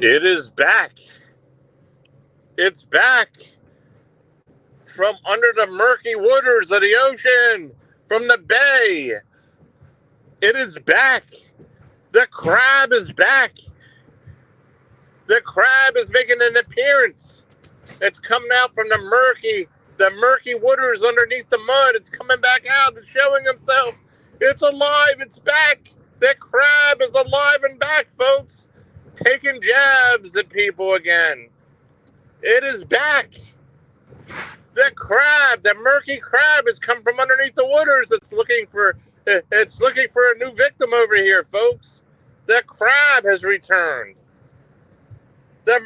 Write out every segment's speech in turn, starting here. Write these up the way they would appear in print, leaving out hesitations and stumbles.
It is back. It's back from under the murky waters of the ocean, from the bay. It is back. The crab is back. The crab is making an appearance. It's coming out from the murky waters underneath the mud. It's coming back out and showing himself. It's alive. It's back. The crab is alive and back, folks. Taking jabs at people again. It is back. The crab, the murky crab, has come from underneath the waters. It's looking for a new victim over here, folks. The crab has returned. The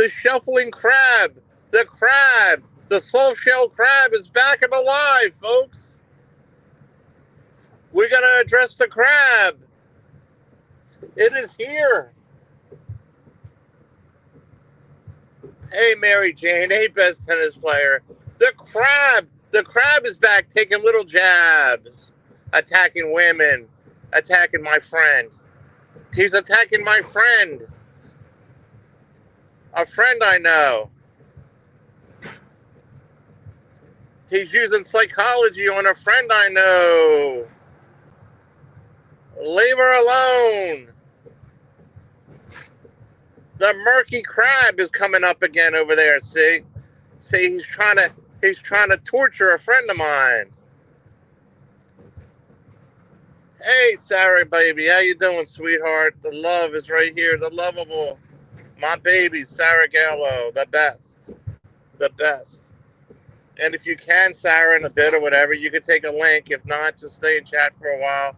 shuffling crab, the soft shell crab is back and alive, folks. We're gonna address the crab. It is here. Hey, Mary Jane. Hey, best tennis player. The crab is back taking little jabs, attacking women, attacking my friend. He's attacking my friend. A friend I know. He's using psychology on a friend I know. Leave her alone. The murky crab is coming up again over there, see? See, he's trying to torture a friend of mine. Hey, Sarah, baby, how you doing, sweetheart? The love is right here, the lovable. My baby, Sarah Gallo, the best. The best. And if you can, Sarah, in a bit or whatever, you can take a link. If not, just stay in chat for a while.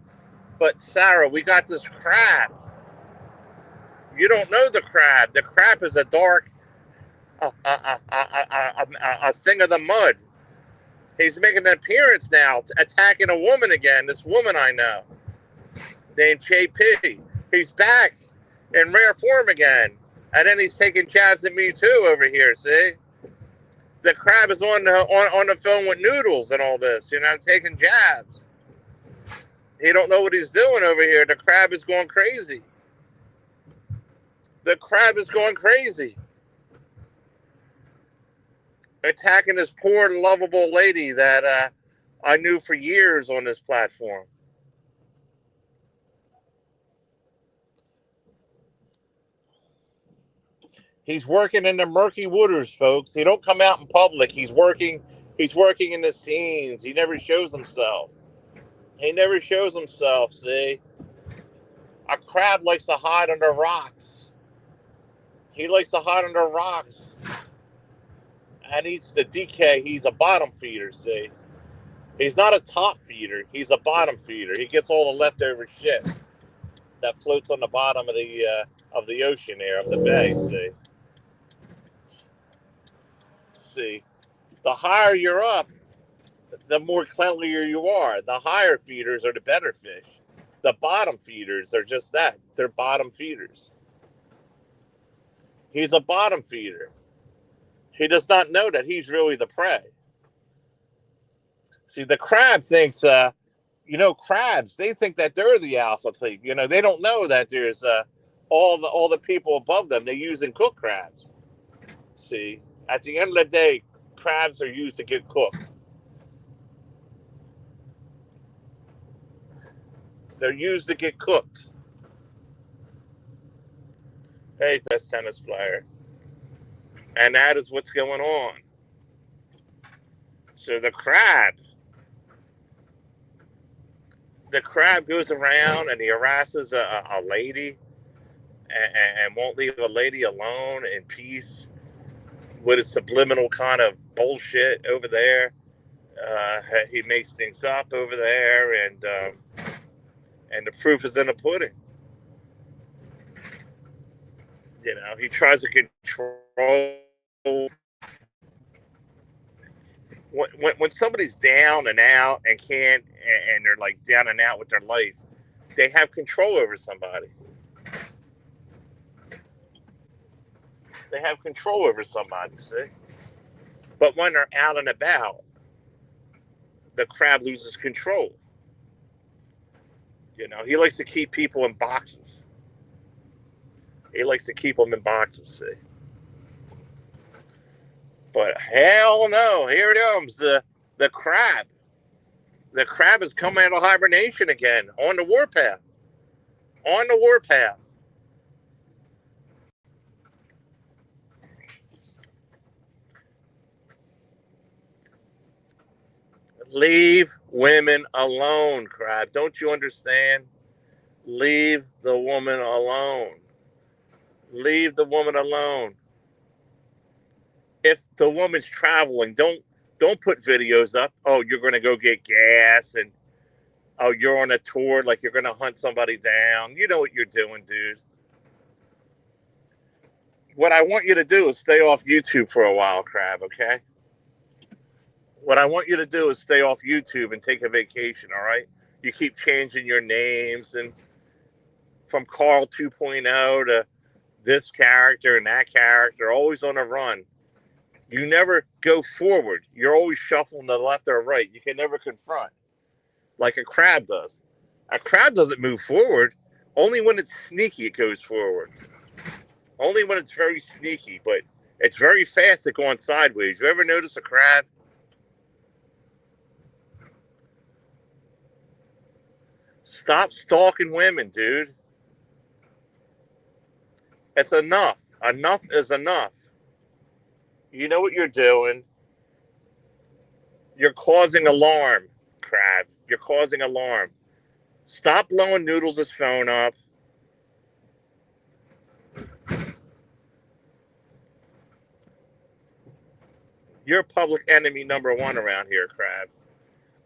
But, Sarah, we got this crab. You don't know the crab. The crab is a dark, a thing of the mud. He's making an appearance now, attacking a woman again. This woman I know, named JP. He's back in rare form again. And then he's taking jabs at me too over here, see? The crab is on the phone with Noodles and all this, taking jabs. He don't know what he's doing over here. The crab is going crazy. The crab is going crazy. Attacking this poor, lovable lady that I knew for years on this platform. He's working in the murky waters, folks. He don't come out in public. He's working in the scenes. He never shows himself. See? A crab likes to hide under rocks. He likes to hide under rocks. And eats the DK. He's a bottom feeder, see? He's not a top feeder. He's a bottom feeder. He gets all the leftover shit that floats on the bottom of the ocean there, of the bay, see? See, the higher you're up, the more cleanlier you are. The higher feeders are the better fish. The bottom feeders are just that. They're bottom feeders. He's a bottom feeder. He does not know that he's really the prey. See, the crab thinks, crabs, they think that they're the alpha thing. They don't know that there's all the people above them. They use and cook crabs. See, at the end of the day, crabs are used to get cooked. They're used to get cooked. Hey, best tennis player. And that is what's going on. So the crab goes around and he harasses a lady and won't leave a lady alone in peace with his subliminal kind of bullshit over there. He makes things up over there, and the proof is in the pudding. He tries to control. When somebody's down and out and they're like down and out with their life, they have control over somebody. They have control over somebody, see? But when they're out and about, the crab loses control. He likes to keep people in boxes. He likes to keep them in boxes, see. But hell no, here it comes, the crab. The crab is coming out of hibernation again, on the warpath. On the warpath. Leave women alone, crab. Don't you understand? Leave the woman alone. Leave the woman alone. If the woman's traveling, don't put videos up. Oh, you're going to go get gas, and oh, you're on a tour like you're going to hunt somebody down. You know what you're doing, dude. What I want you to do is stay off YouTube for a while, crab, okay? What I want you to do is stay off YouTube and take a vacation, all right? You keep changing your names, and from Carl 2.0 to this character and that character, always on a run. You never go forward. You're always shuffling to the left or right. You can never confront like a crab does. A crab doesn't move forward. Only when it's sneaky, it goes forward. Only when it's very sneaky, but it's very fast at going sideways. You ever notice a crab? Stop stalking women, dude. It's enough. Enough is enough. You know what you're doing. You're causing alarm, crab. You're causing alarm. Stop blowing Noodles' phone up. You're public enemy number one around here, crab.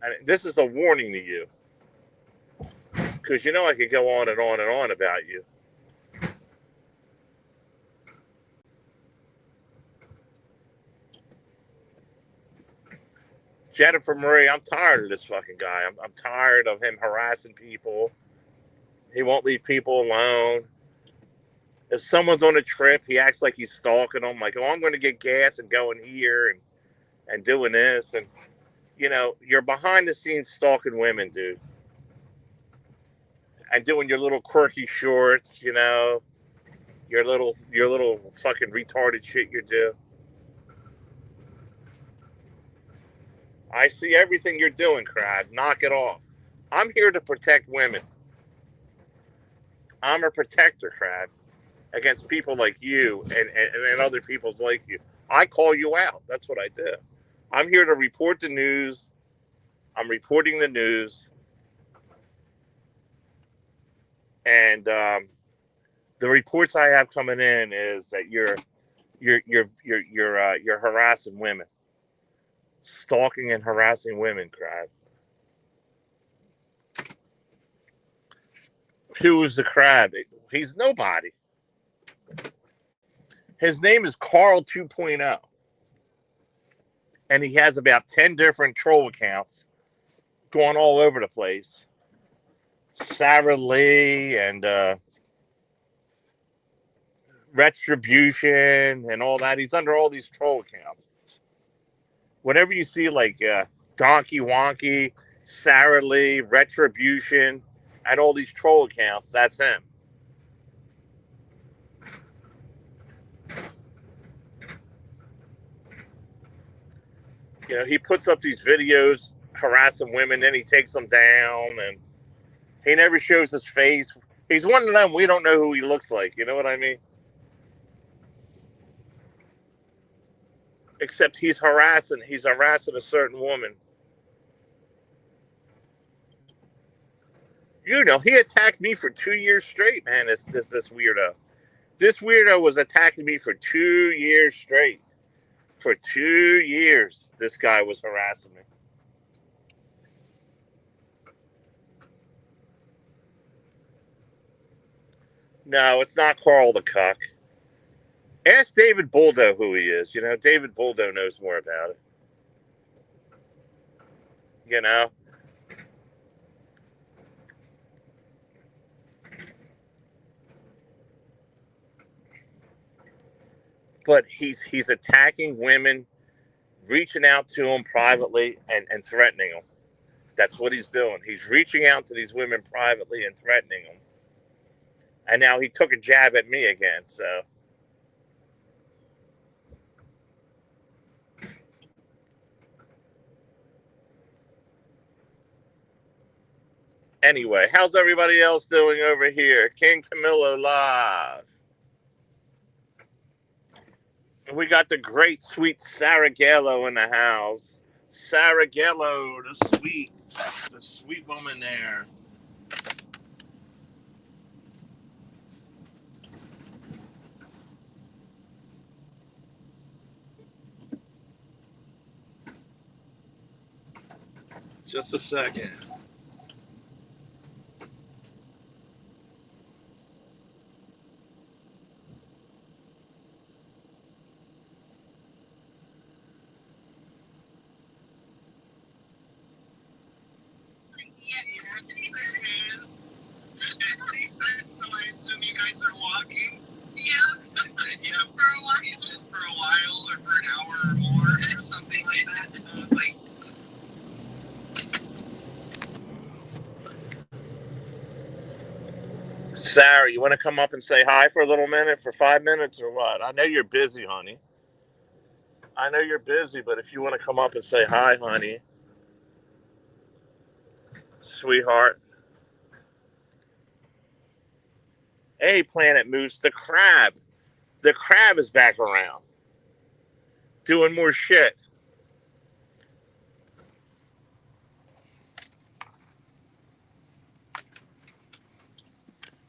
And this is a warning to you. Because you know I could go on and on and on about you. Jennifer Marie, I'm tired of this fucking guy. I'm tired of him harassing people. He won't leave people alone. If someone's on a trip, he acts like he's stalking them. Like, oh, I'm going to get gas and going here and doing this. And, you know, you're behind the scenes stalking women, dude. And doing your little quirky shorts, you know, your little fucking retarded shit you do. I see everything you're doing, crab. Knock it off. I'm here to protect women. I'm a protector, crab, against people like you and other people's like you. I call you out. That's what I do. I'm here to report the news. I'm reporting the news. And the reports I have coming in is that you're harassing women, stalking and harassing women, crab. Who is the crab? He's nobody. His name is Carl 2.0. And he has about 10 different troll accounts going all over the place. Sarah Lee and Retribution and all that. He's under all these troll accounts. Whenever you see like Donkey Wonky, Sarah Lee, Retribution, and all these troll accounts, that's him. You know, he puts up these videos harassing women, then he takes them down, and he never shows his face. He's one of them. We don't know who he looks like. You know what I mean? Except he's harassing a certain woman. You know, he attacked me for 2 years straight, man. This weirdo. This weirdo was attacking me for 2 years straight. For 2 years, this guy was harassing me. No, it's not Carl the Cuck. Ask David Buldo who he is. You know, David Buldo knows more about it. You know? But he's attacking women, reaching out to them privately and threatening them. That's what he's doing. He's reaching out to these women privately and threatening them. And now he took a jab at me again, so. Anyway, how's everybody else doing over here? King Camillo live. We got the great, sweet Sarah Gallo in the house. Sarah Gallo, the sweet woman there. Just a second. So I assume you guys are walking. Yeah. I said, yeah, for a while. He said for a while or for an hour or more or something like that. And I was like, Sarah, you want to come up and say hi for a little minute, for 5 minutes or what? I know you're busy, honey. I know you're busy, but if you want to come up and say hi, honey, sweetheart. Hey, Planet Moose, the crab. The crab is back around, doing more shit.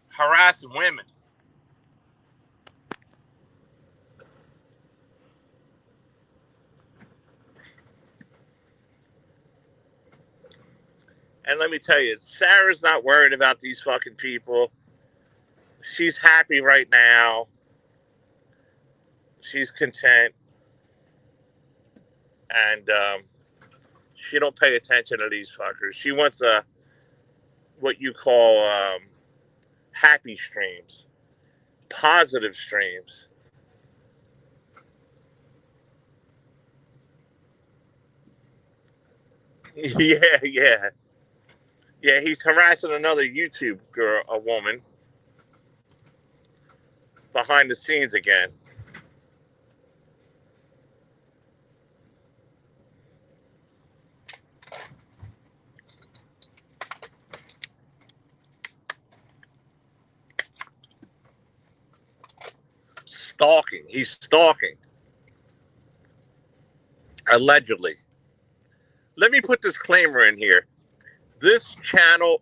Harassing women. And let me tell you, Sarah's not worried about these fucking people. She's happy right now. She's content. And she don't pay attention to these fuckers. She wants what you call happy streams, positive streams. Yeah. Yeah, he's harassing another YouTube girl, a woman, behind the scenes again. Stalking. He's stalking. Allegedly. Let me put this disclaimer in here. This channel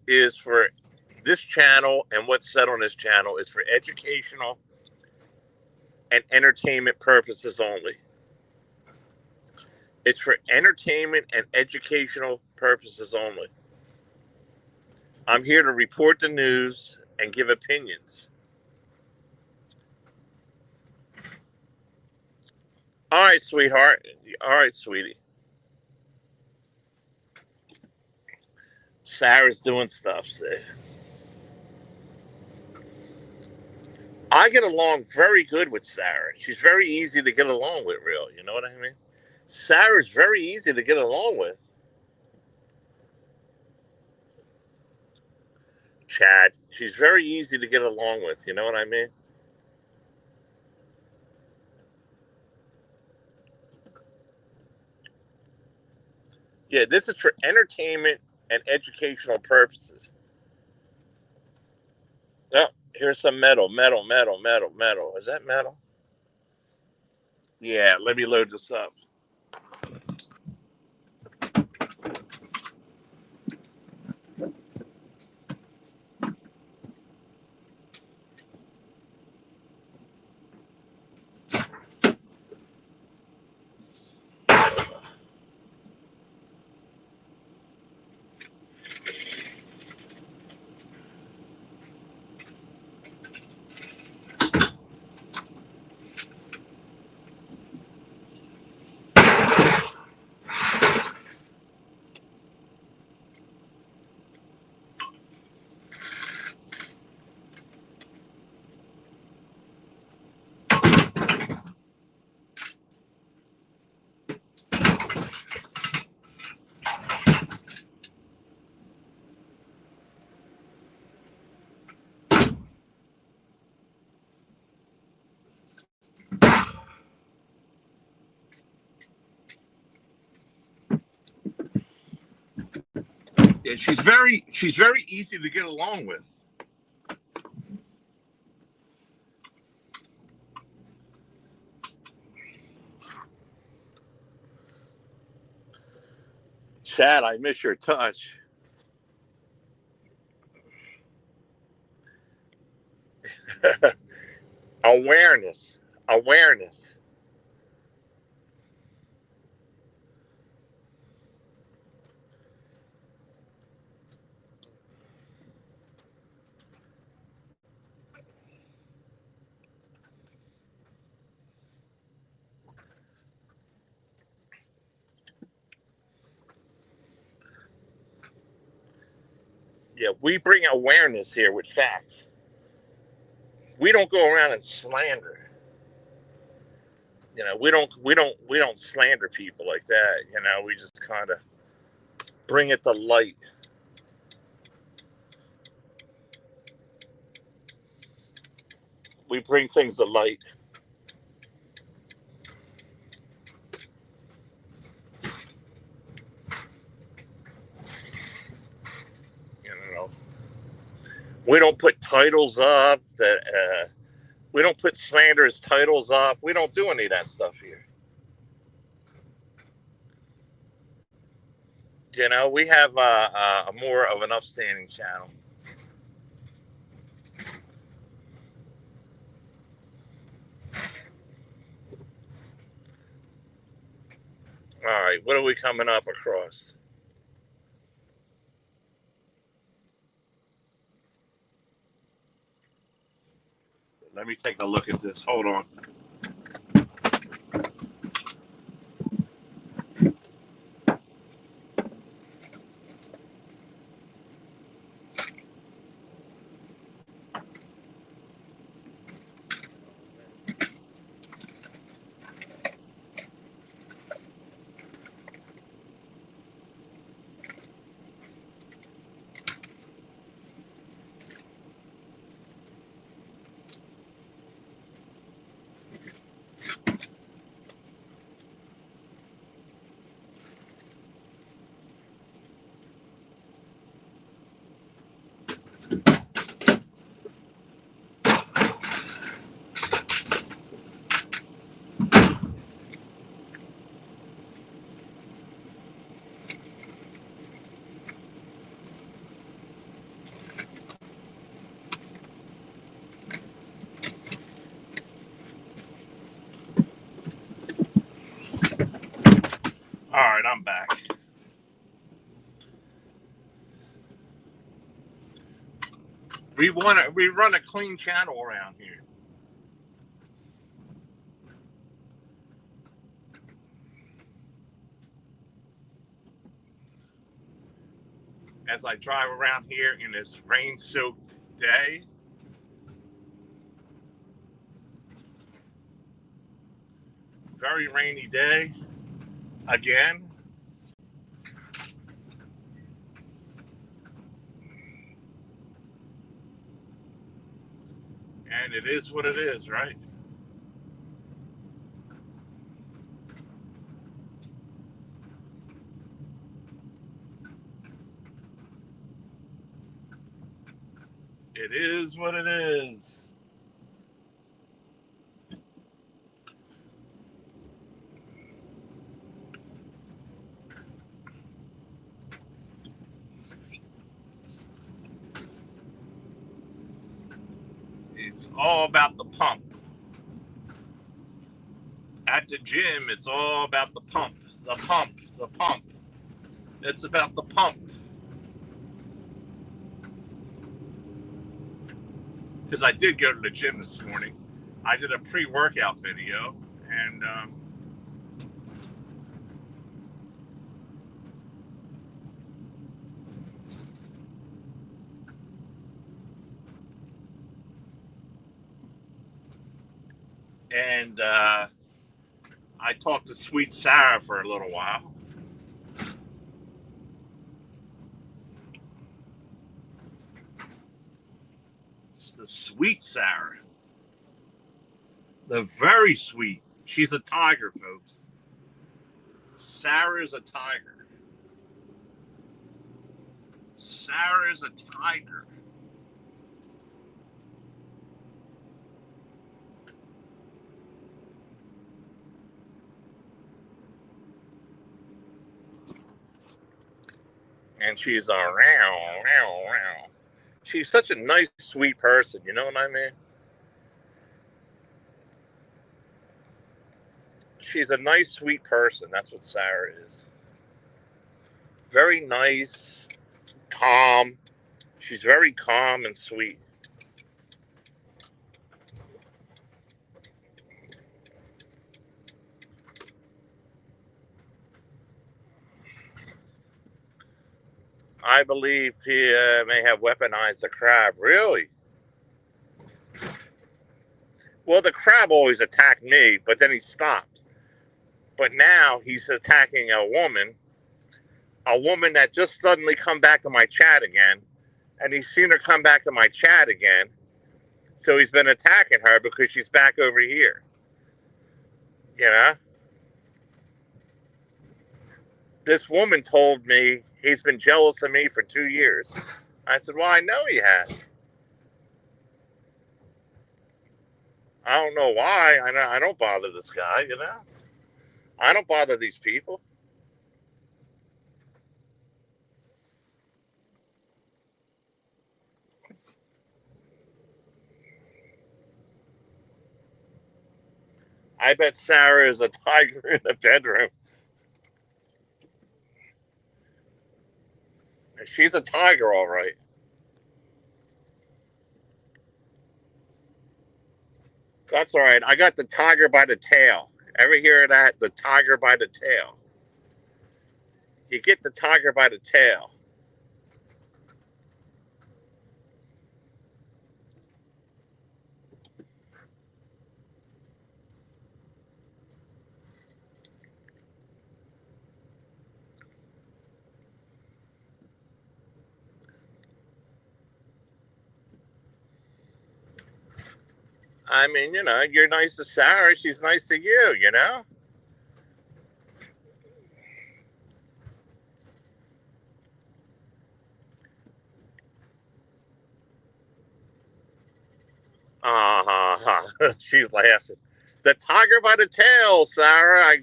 and what's said on this channel is for educational and entertainment purposes only. It's for entertainment and educational purposes only. I'm here to report the news and give opinions. All right, sweetheart. All right, sweetie. Sarah's doing stuff. I get along very good with Sarah. She's very easy to get along with, real. You know what I mean? Sarah's very easy to get along with. Chad, she's very easy to get along with. You know what I mean? Yeah, this is for entertainment and educational purposes. Oh, here's some metal. Is that metal? Yeah, let me load this up. Yeah, she's very easy to get along with. Chad, I miss your touch. Awareness. Awareness. Yeah, we bring awareness here with facts. We don't go around and slander. We don't slander people like that. We just kind of bring it to light. We bring things to light. You know, we don't put titles up that we don't put slanderous titles up. We don't do any of that stuff here. We have a more of an upstanding channel. All right, what are we coming up across? Let me take a look at this. Hold on. All right, I'm back. We run a clean channel around here. As I drive around here in this rain-soaked day, very rainy day again. And it is what it is, right? It is what it is. It's all about the pump. At the gym, it's all about the pump. The pump. The pump. It's about the pump. Because I did go to the gym this morning. I did a pre-workout video, and I talked to Sweet Sarah for a little while. It's the Sweet Sarah. The very sweet. She's a tiger, folks. Sarah's a tiger. Sarah is a tiger. And she's a row. She's such a nice, sweet person. You know what I mean? She's a nice, sweet person. That's what Sarah is. Very nice, calm. She's very calm and sweet. I believe he may have weaponized the crab. Really? Well, the crab always attacked me, but then he stopped. But now he's attacking a woman that just suddenly come back to my chat again, and he's seen her come back to my chat again. So he's been attacking her because she's back over here. You know? This woman told me he's been jealous of me for 2 years. I said, well, I know he has. I don't know why. I don't bother this guy, you know? I don't bother these people. I bet Sarah is a tiger in the bedroom. She's a tiger, all right. That's all right. I got the tiger by the tail. Ever hear of that? The tiger by the tail. You get the tiger by the tail. I mean, you know, you're nice to Sarah. She's nice to you, you know? She's laughing. The tiger by the tail, Sarah.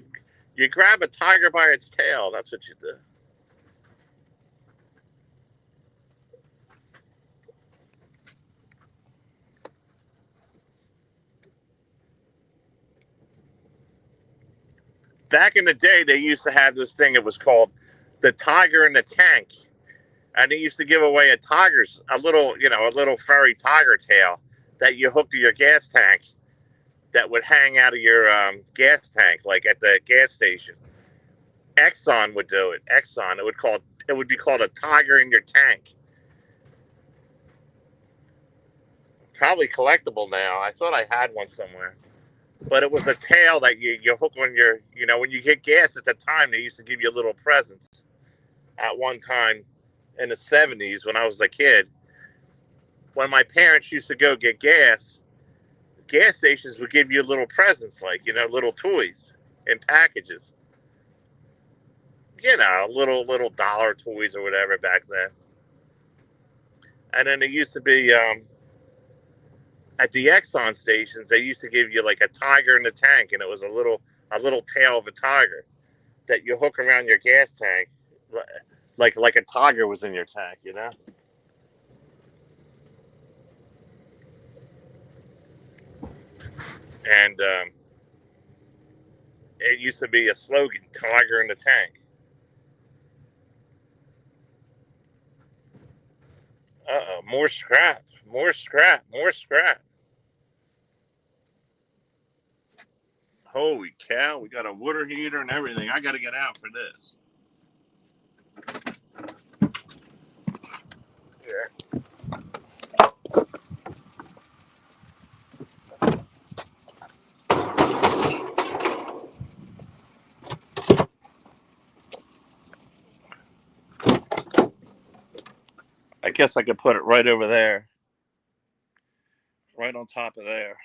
You grab a tiger by its tail. That's what you do. Back in the day, they used to have this thing. It was called the tiger in the tank. And they used to give away a little furry tiger tail that you hook to your gas tank that would hang out of your gas tank, like at the gas station. Exxon would do it. Exxon. It would be called a tiger in your tank. Probably collectible now. I thought I had one somewhere. But it was a tail that you hook on your, when you get gas at the time, they used to give you little presents. At one time in the 70s when I was a kid, when my parents used to go get gas stations would give you little presents, like, little toys in packages. Little dollar toys or whatever back then. And then it used to be at the Exxon stations, they used to give you like a tiger in the tank, and it was a little tail of a tiger that you hook around your gas tank, like a tiger was in your tank, And it used to be a slogan, "Tiger in the tank." More scrap, more scrap, more scrap. Holy cow, we got a water heater and everything. I got to get out for this. Yeah. I guess I could put it right over there. Right on top of there.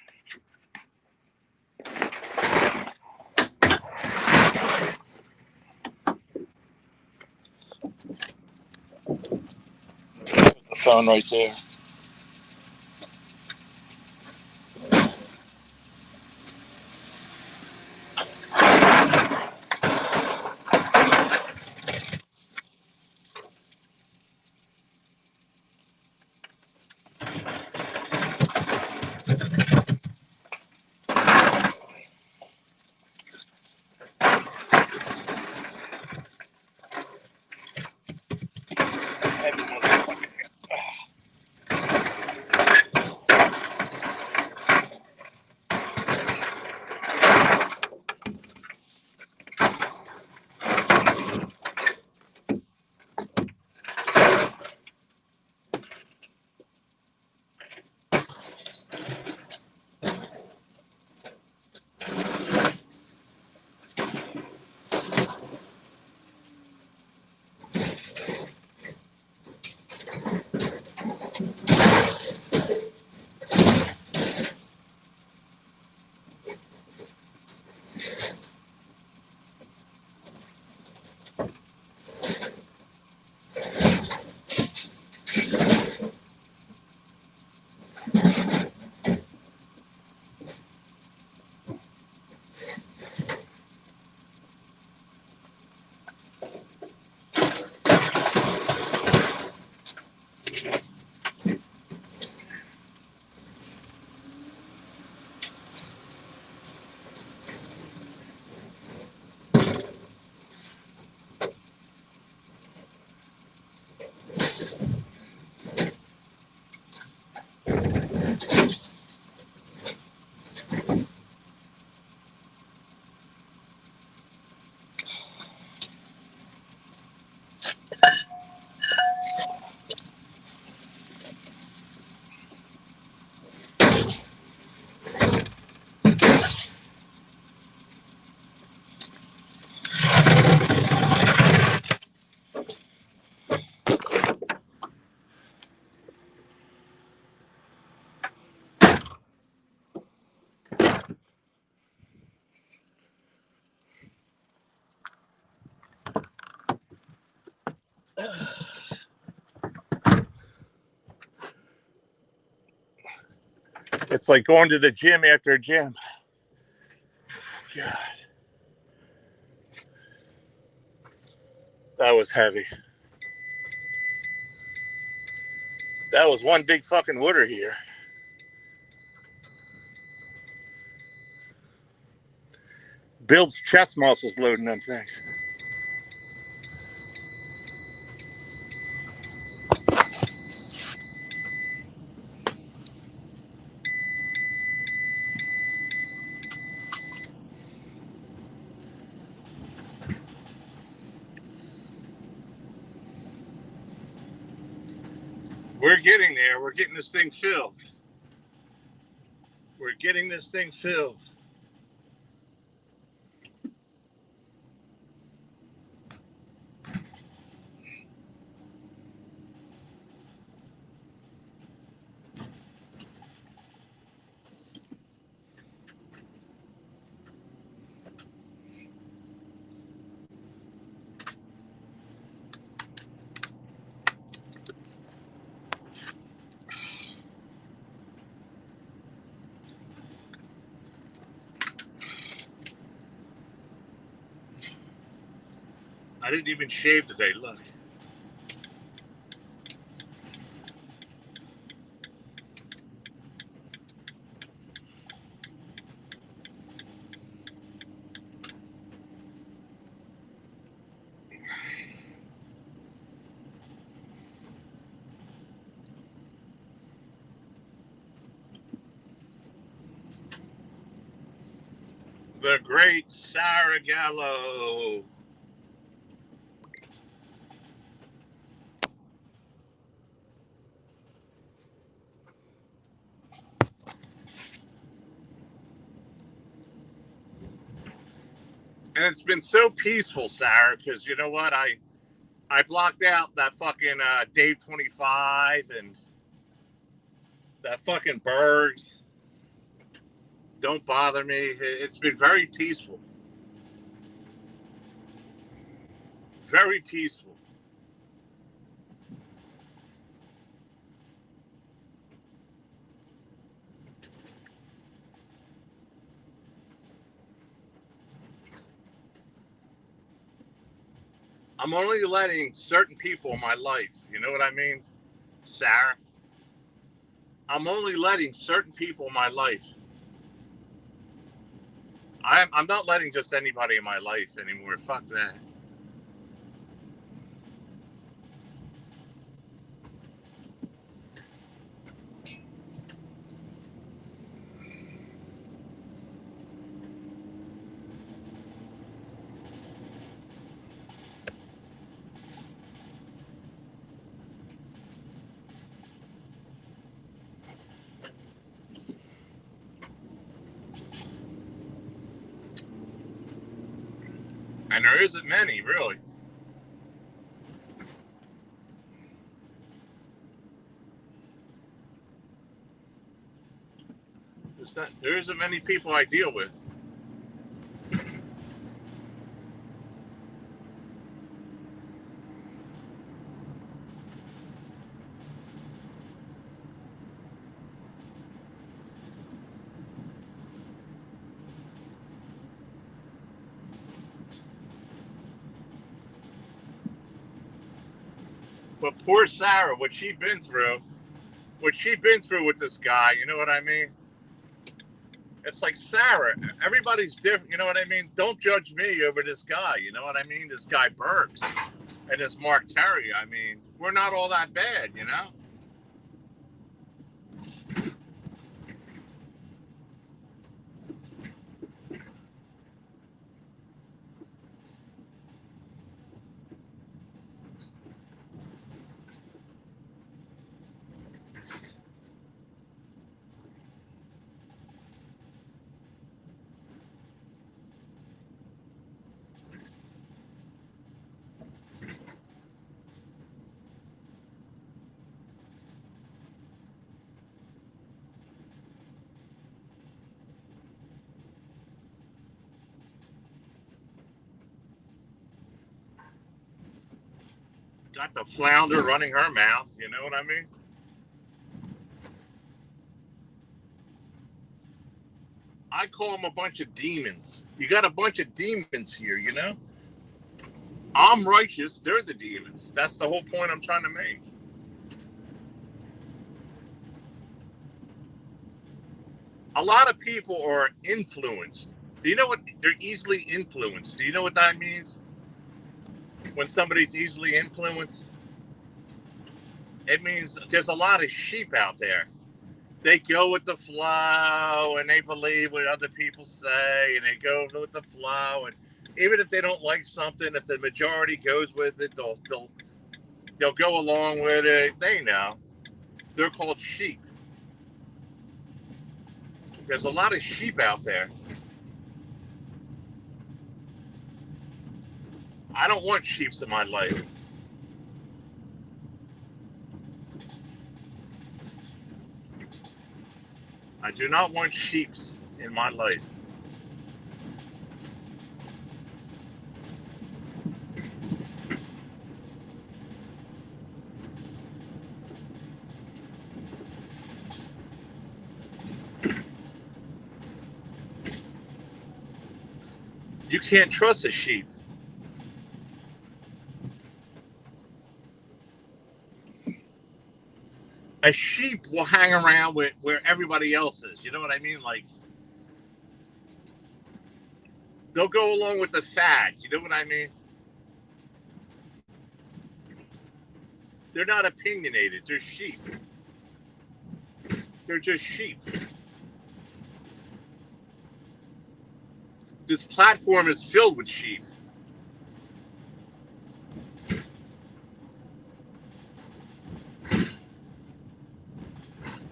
phone right there. Heavy motherfucker. It's like going to the gym after a gym. God. That was heavy. That was one big fucking wooder here. Builds chest muscles loading them things. We're getting there. We're getting this thing filled. We're getting this thing filled. I didn't even shave today. Look. The great Sarah Gallo. And it's been so peaceful, Sarah, because you know what? I blocked out that fucking Dave 25 and that fucking Bergs. Don't bother me. It's been very peaceful. Very peaceful. I'm only letting certain people in my life. You know what I mean, Sarah? I'm only letting certain people in my life. I'm not letting just anybody in my life anymore. Fuck that. And there isn't many, really. There isn't many people I deal with. But poor Sarah, what she's been through with this guy, you know what I mean? It's like, Sarah, everybody's different, you know what I mean? Don't judge me over this guy, you know what I mean? This guy Burks and this Mark Terry. I mean, we're not all that bad, you know? Got the flounder running her mouth, you know what I mean? I call them a bunch of demons. You got a bunch of demons here, you know? I'm righteous, they're the demons. That's the whole point I'm trying to make. A lot of people are influenced. Do you know what? They're easily influenced. Do you know what that means? When somebody's easily influenced, it means there's a lot of sheep out there. They go with the flow and they believe what other people say and they go with the flow. And even if they don't like something, if the majority goes with it, they'll go along with it. They know. They're called sheep. There's a lot of sheep out there. I don't want sheeps in my life. I do not want sheeps in my life. You can't trust a sheep. A sheep will hang around with where everybody else is. You know what I mean? Like, they'll go along with the fad. You know what I mean? They're not opinionated. They're sheep. They're just sheep. This platform is filled with sheep.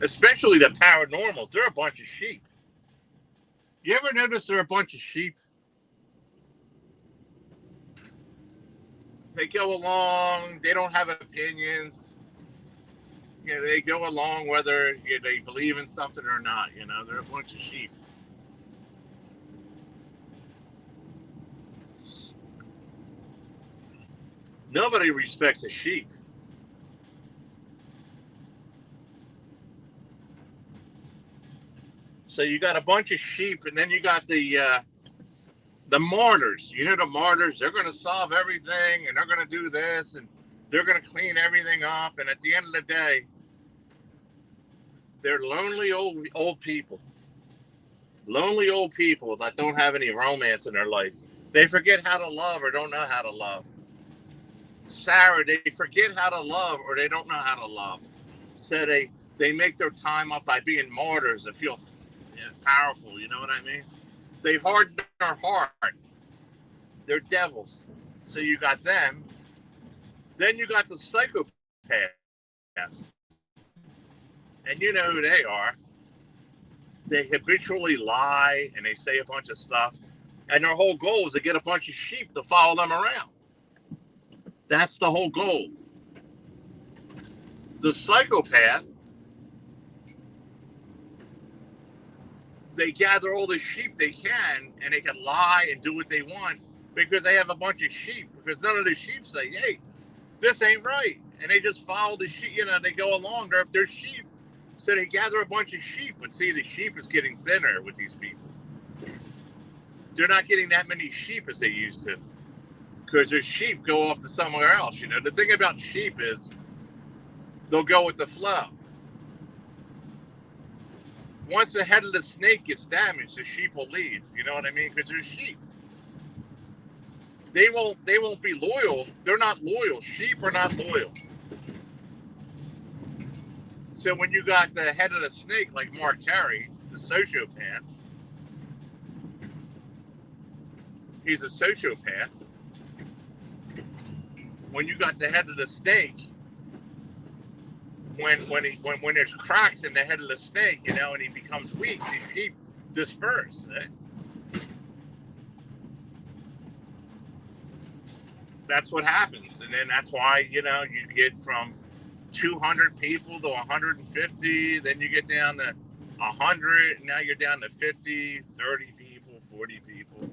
Especially the paranormals. They're a bunch of sheep. You ever notice they're a bunch of sheep? They go along. They don't have opinions. You know, they go along whether they believe in something or not. You know, they're a bunch of sheep. Nobody respects a sheep. So you got a bunch of sheep, and then you got the The martyrs, you hear the martyrs, they're going to solve everything and they're going to do this and they're going to clean everything up. And at the end of the day, they're lonely old people. Lonely old people that don't have any romance in their life. They forget how to love or don't know how to love. Sarah, they forget how to love or they don't know how to love. So they make their time up by being martyrs that feel powerful. You know what I mean? They harden their heart. They're devils. So you got them. Then you got the psychopaths. And you know who they are. They habitually lie and they say a bunch of stuff. And their whole goal is to get a bunch of sheep to follow them around. That's the whole goal. The psychopath, they gather all the sheep they can and they can lie and do what they want because they have a bunch of sheep. Because none of the sheep say, hey, this ain't right. And they just follow the sheep. You know, they go along. They're sheep. So they gather a bunch of sheep. But see, the sheep is getting thinner with these people. They're not getting that many sheep as they used to. Because their sheep go off to somewhere else. You know, the thing about sheep is they'll go with the flow. Once the head of the snake gets damaged, the sheep will leave. You know what I mean? Because they're sheep. They won't be loyal. They're not loyal. Sheep are not loyal. So when you got the head of the snake, like Mark Terry, the sociopath, he's a sociopath. When you got the head of the snake, when there's cracks in the head of the snake, you know, and he becomes weak, the sheep disperse. That's what happens, and then that's why, you know, you get from 200 people to 150, then you get down to 100, and now you're down to 50, 30 people, 40 people.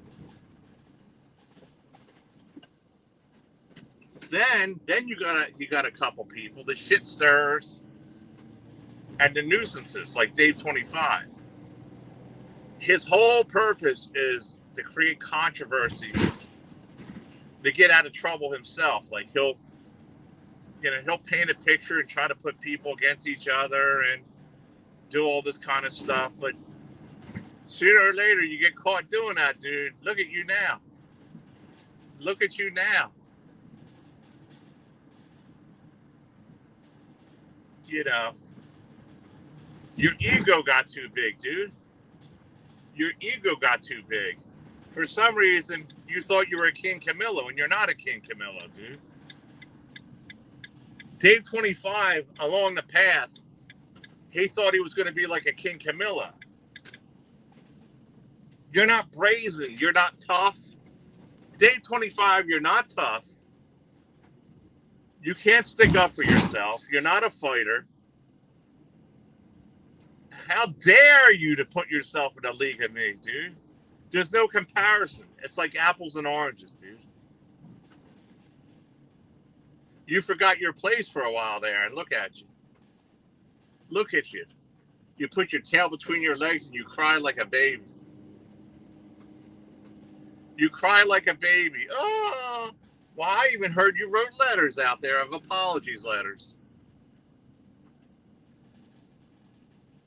Then you got a couple people, the shit stirs, and the nuisances like Dave 25. His whole purpose is to create controversy, to get out of trouble himself. Like he'll paint a picture and try to put people against each other and do all this kind of stuff. But sooner or later, you get caught doing that, dude. Look at you now. Look at you now. You know, your ego got too big, dude. Your ego got too big. For some reason, you thought you were a King Camillo, and you're not a King Camillo, dude. Dave 25, along the path, he thought he was going to be like a King Camillo. You're not brazen. You're not tough. Dave 25, you're not tough. You can't stick up for yourself. You're not a fighter. How dare you to put yourself in a league of me, dude? There's no comparison. It's like apples and oranges, dude. You forgot your place for a while there, and look at you. Look at you. You put your tail between your legs and you cry like a baby. You cry like a baby. Oh, well, I even heard you wrote letters out there of apologies letters.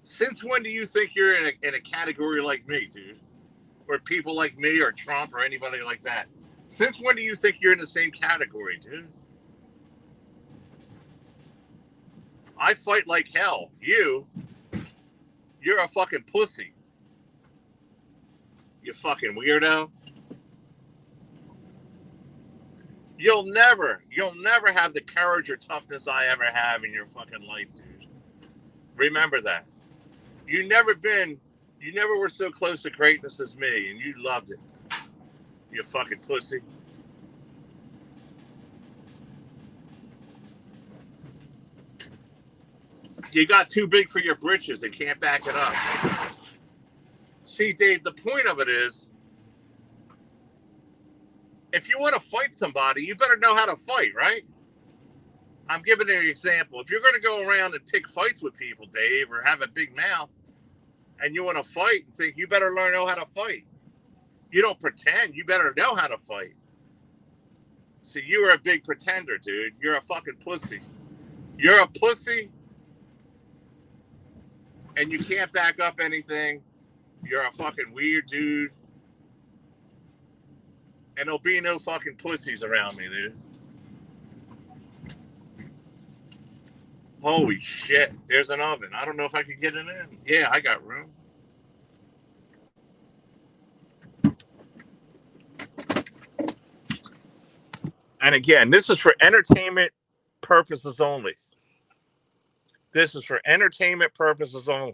Since when do you think you're in a category like me, dude? Or people like me or Trump or anybody like that? Since when do you think you're in the same category, dude? I fight like hell. You're a fucking pussy. You fucking weirdo. You'll never have the courage or toughness I ever have in your fucking life, dude. Remember that. You never were so close to greatness as me, and you loved it. You fucking pussy. You got too big for your britches and can't back it up. See, Dave, the point of it is, if you want to fight somebody, you better know how to fight, right? I'm giving you an example. If you're going to go around and pick fights with people, Dave, or have a big mouth, and you want to fight and think, you better know how to fight. You don't pretend. You better know how to fight. See, you're a big pretender, dude. You're a fucking pussy. You're a pussy, and you can't back up anything. You're a fucking weird dude. And there'll be no fucking pussies around me, dude. Holy shit. There's an oven. I don't know if I could get it in. Yeah, I got room. And again, this is for entertainment purposes only. This is for entertainment purposes only.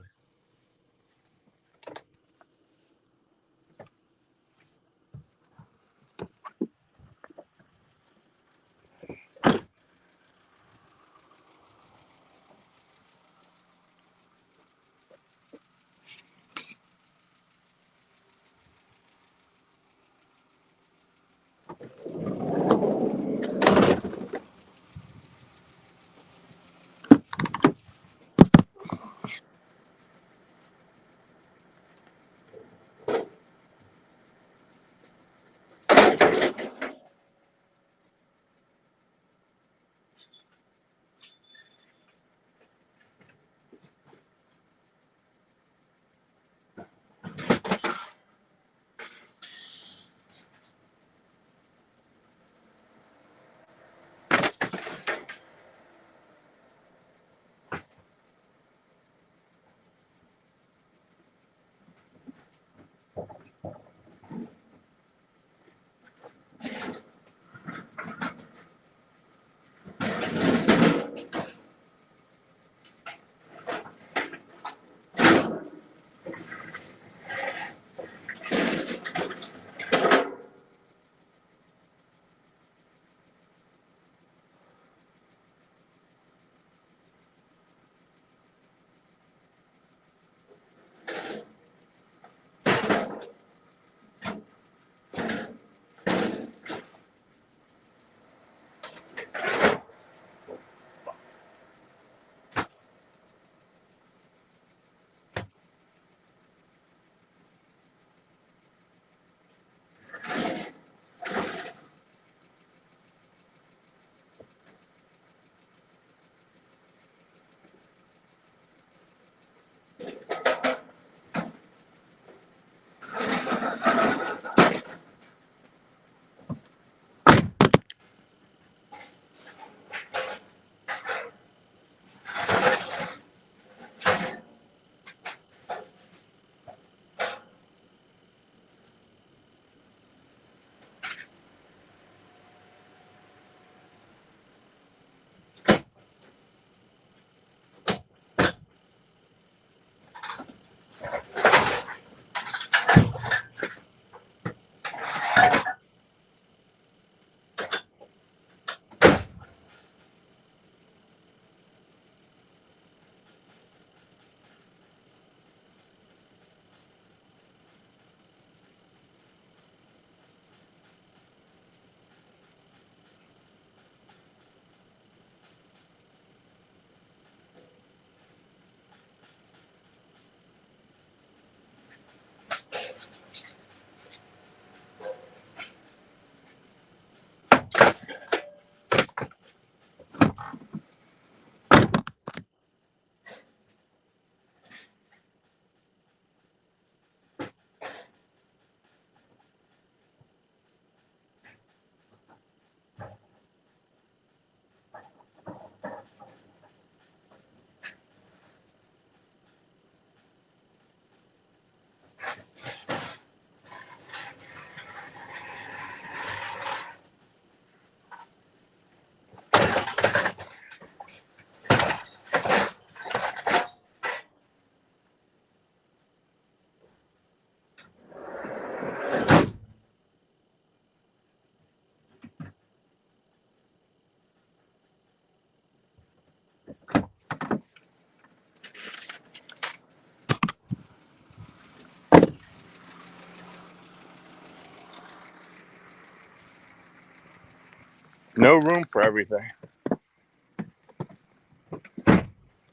No room for everything.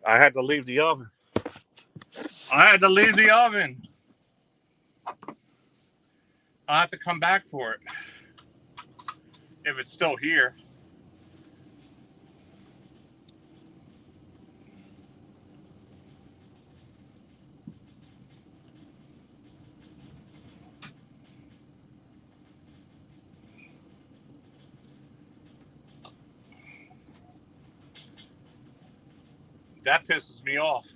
I had to leave the oven. I had to leave the oven. I'll have to come back for it if it's still here. That pisses me off.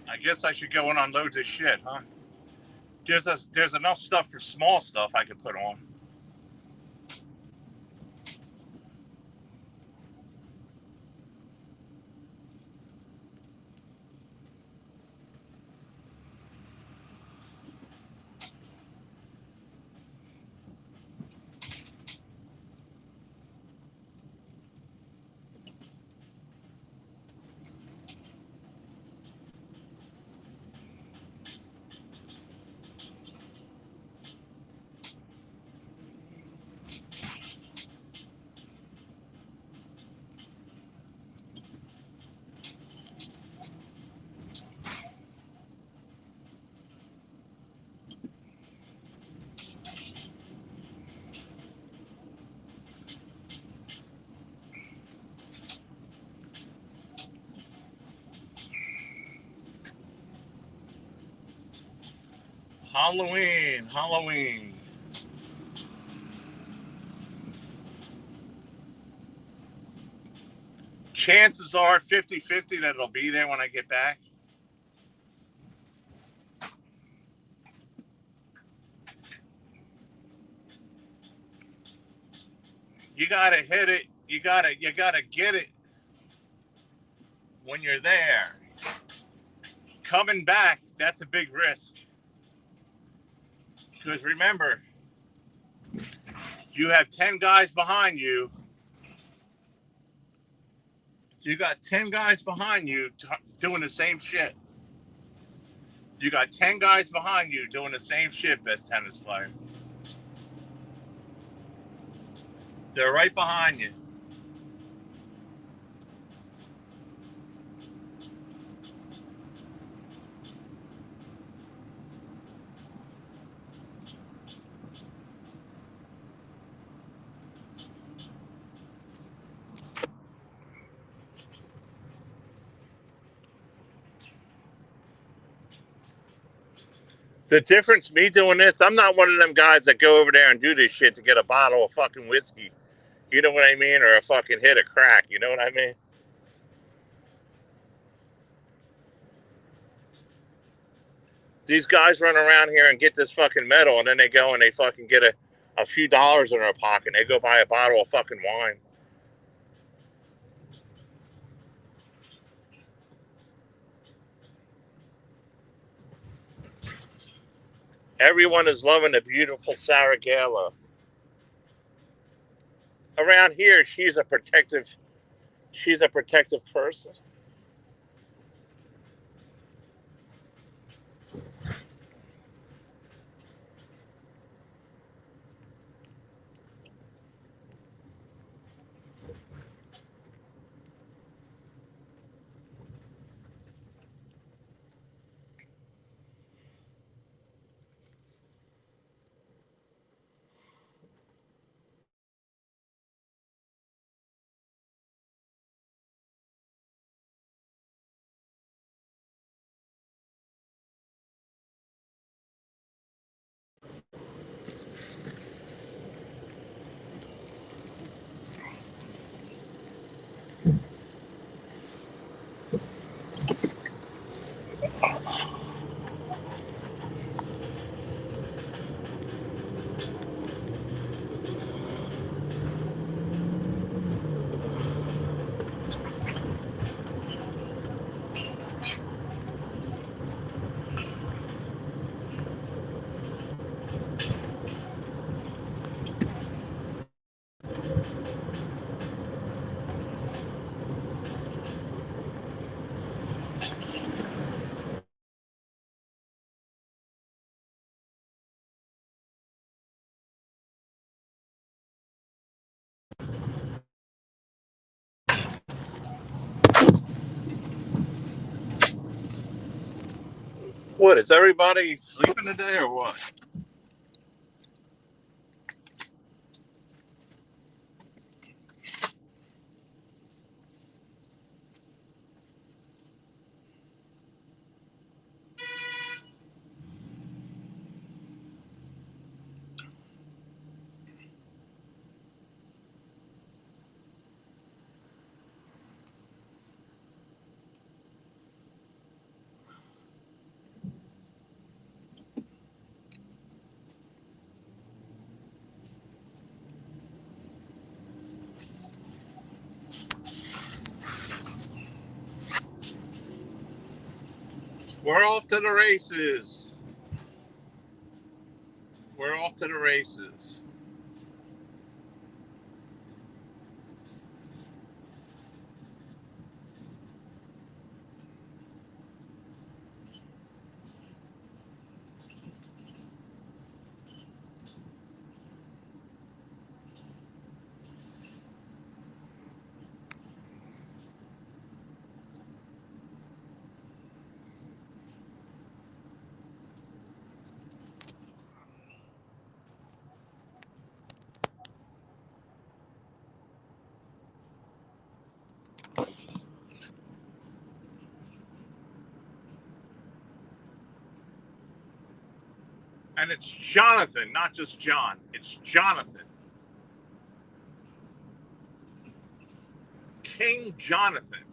I guess I should go and unload this shit, huh? There's enough stuff for small stuff I could put on. Halloween, Halloween. Chances are 50-50 that it'll be there when I get back. You gotta hit it. You gotta get it when you're there. Coming back, that's a big risk. Because remember, you have 10 guys behind you. You got 10 guys behind you doing the same shit. You got 10 guys behind you doing the same shit, best tennis player. They're right behind you. The difference, me doing this, I'm not one of them guys that go over there and do this shit to get a bottle of fucking whiskey. You know what I mean? Or a fucking hit of crack. You know what I mean? These guys run around here and get this fucking medal, and then they go and they fucking get a few dollars in their pocket. And they go buy a bottle of fucking wine. Everyone is loving the beautiful Sarah Gala. Around here, she's a protective person. What, is everybody sleeping today or what? We're off to the races. We're off to the races. And it's Jonathan, not just John. It's Jonathan. King Jonathan.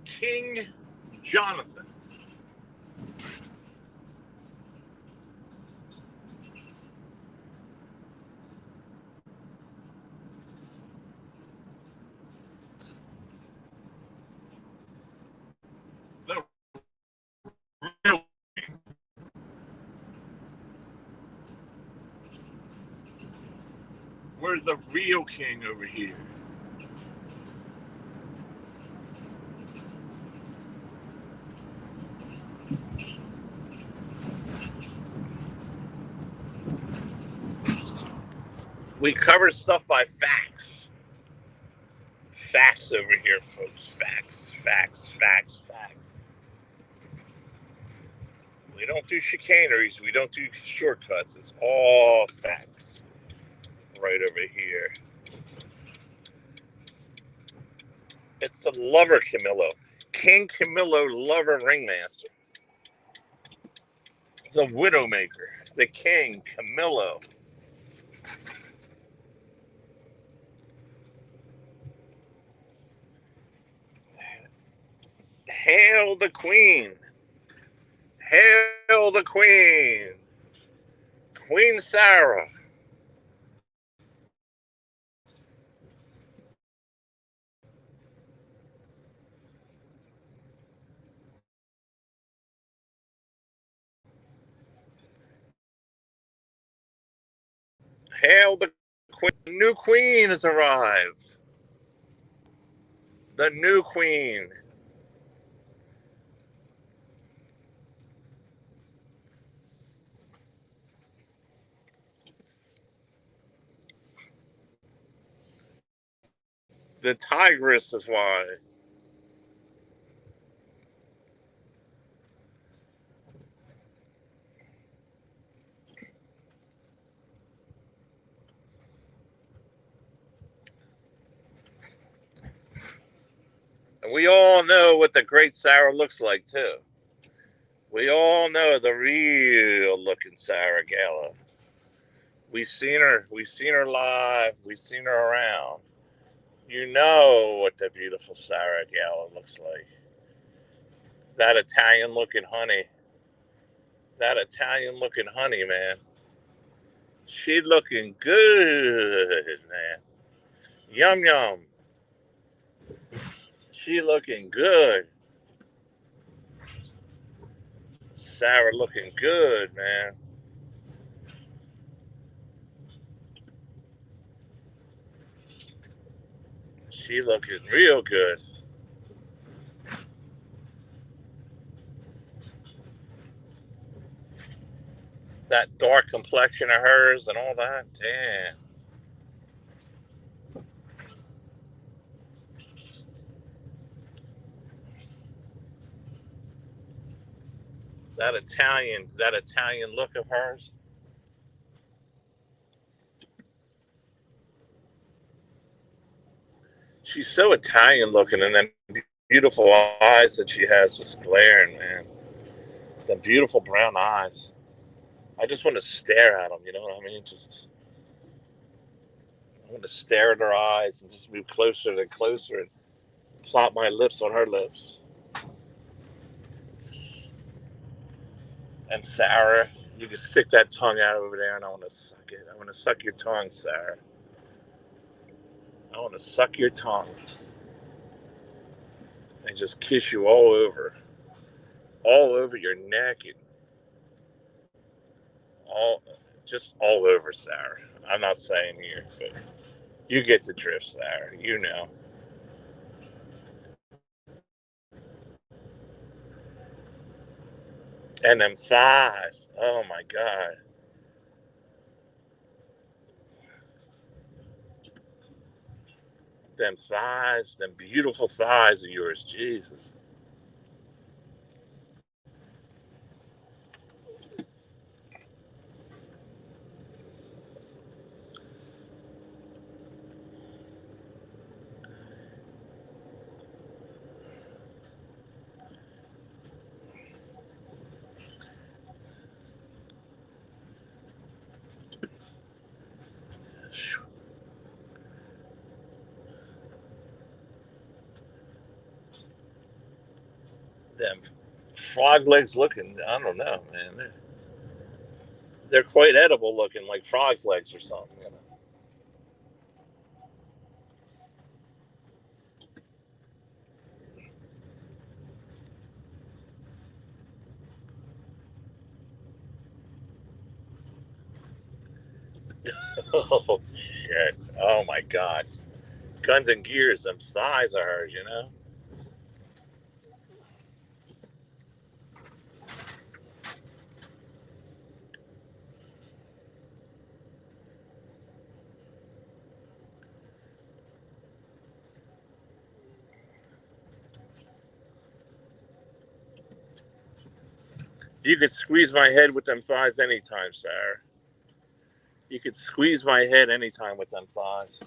King Jonathan. The real king. Where's the real king over here? We cover stuff by facts. Facts over here, folks. Facts, facts, facts, facts. We don't do chicaneries. We don't do shortcuts. It's all facts. Right over here. It's the lover Camillo. King Camillo, lover ringmaster. The Widowmaker. The King Camillo. Hail the Queen. Hail the Queen. Queen Sarah. Hail the Queen. The new Queen has arrived. The new Queen. The Tigress is why. And we all know what the great Sarah looks like, too. We all know the real looking Sarah Gallo. We've seen her live. We've seen her around. You know what the beautiful Sarah Gallo looks like. That Italian looking honey. That Italian looking honey, man. She looking good, man. Yum yum. She looking good. Sarah looking good, man. She looking real good. That dark complexion of hers and all that. Damn. that Italian look of hers. She's so Italian looking, and then beautiful eyes that she has just glaring, man. Them beautiful brown eyes. I just want to stare at them, you know what I mean? I want to stare at her eyes and just move closer and closer and plop my lips on her lips. And Sarah, you can stick that tongue out over there, and I want to suck it. I want to suck your tongue, Sarah. I want to suck your tongue and just kiss you all over your neck, and all, just all over, Sarah. I'm not saying here, but you get the drift, Sarah. You know. And them thighs. Oh my God. Them thighs, them beautiful thighs of yours, Jesus. Them frog legs looking, I don't know, man. They're quite edible looking, like frog's legs or something, you know. Oh, shit. Oh, my God. Guns and gears, them thighs of hers, you know? You could squeeze my head with them thighs anytime, Sarah. You could squeeze my head anytime with them thighs.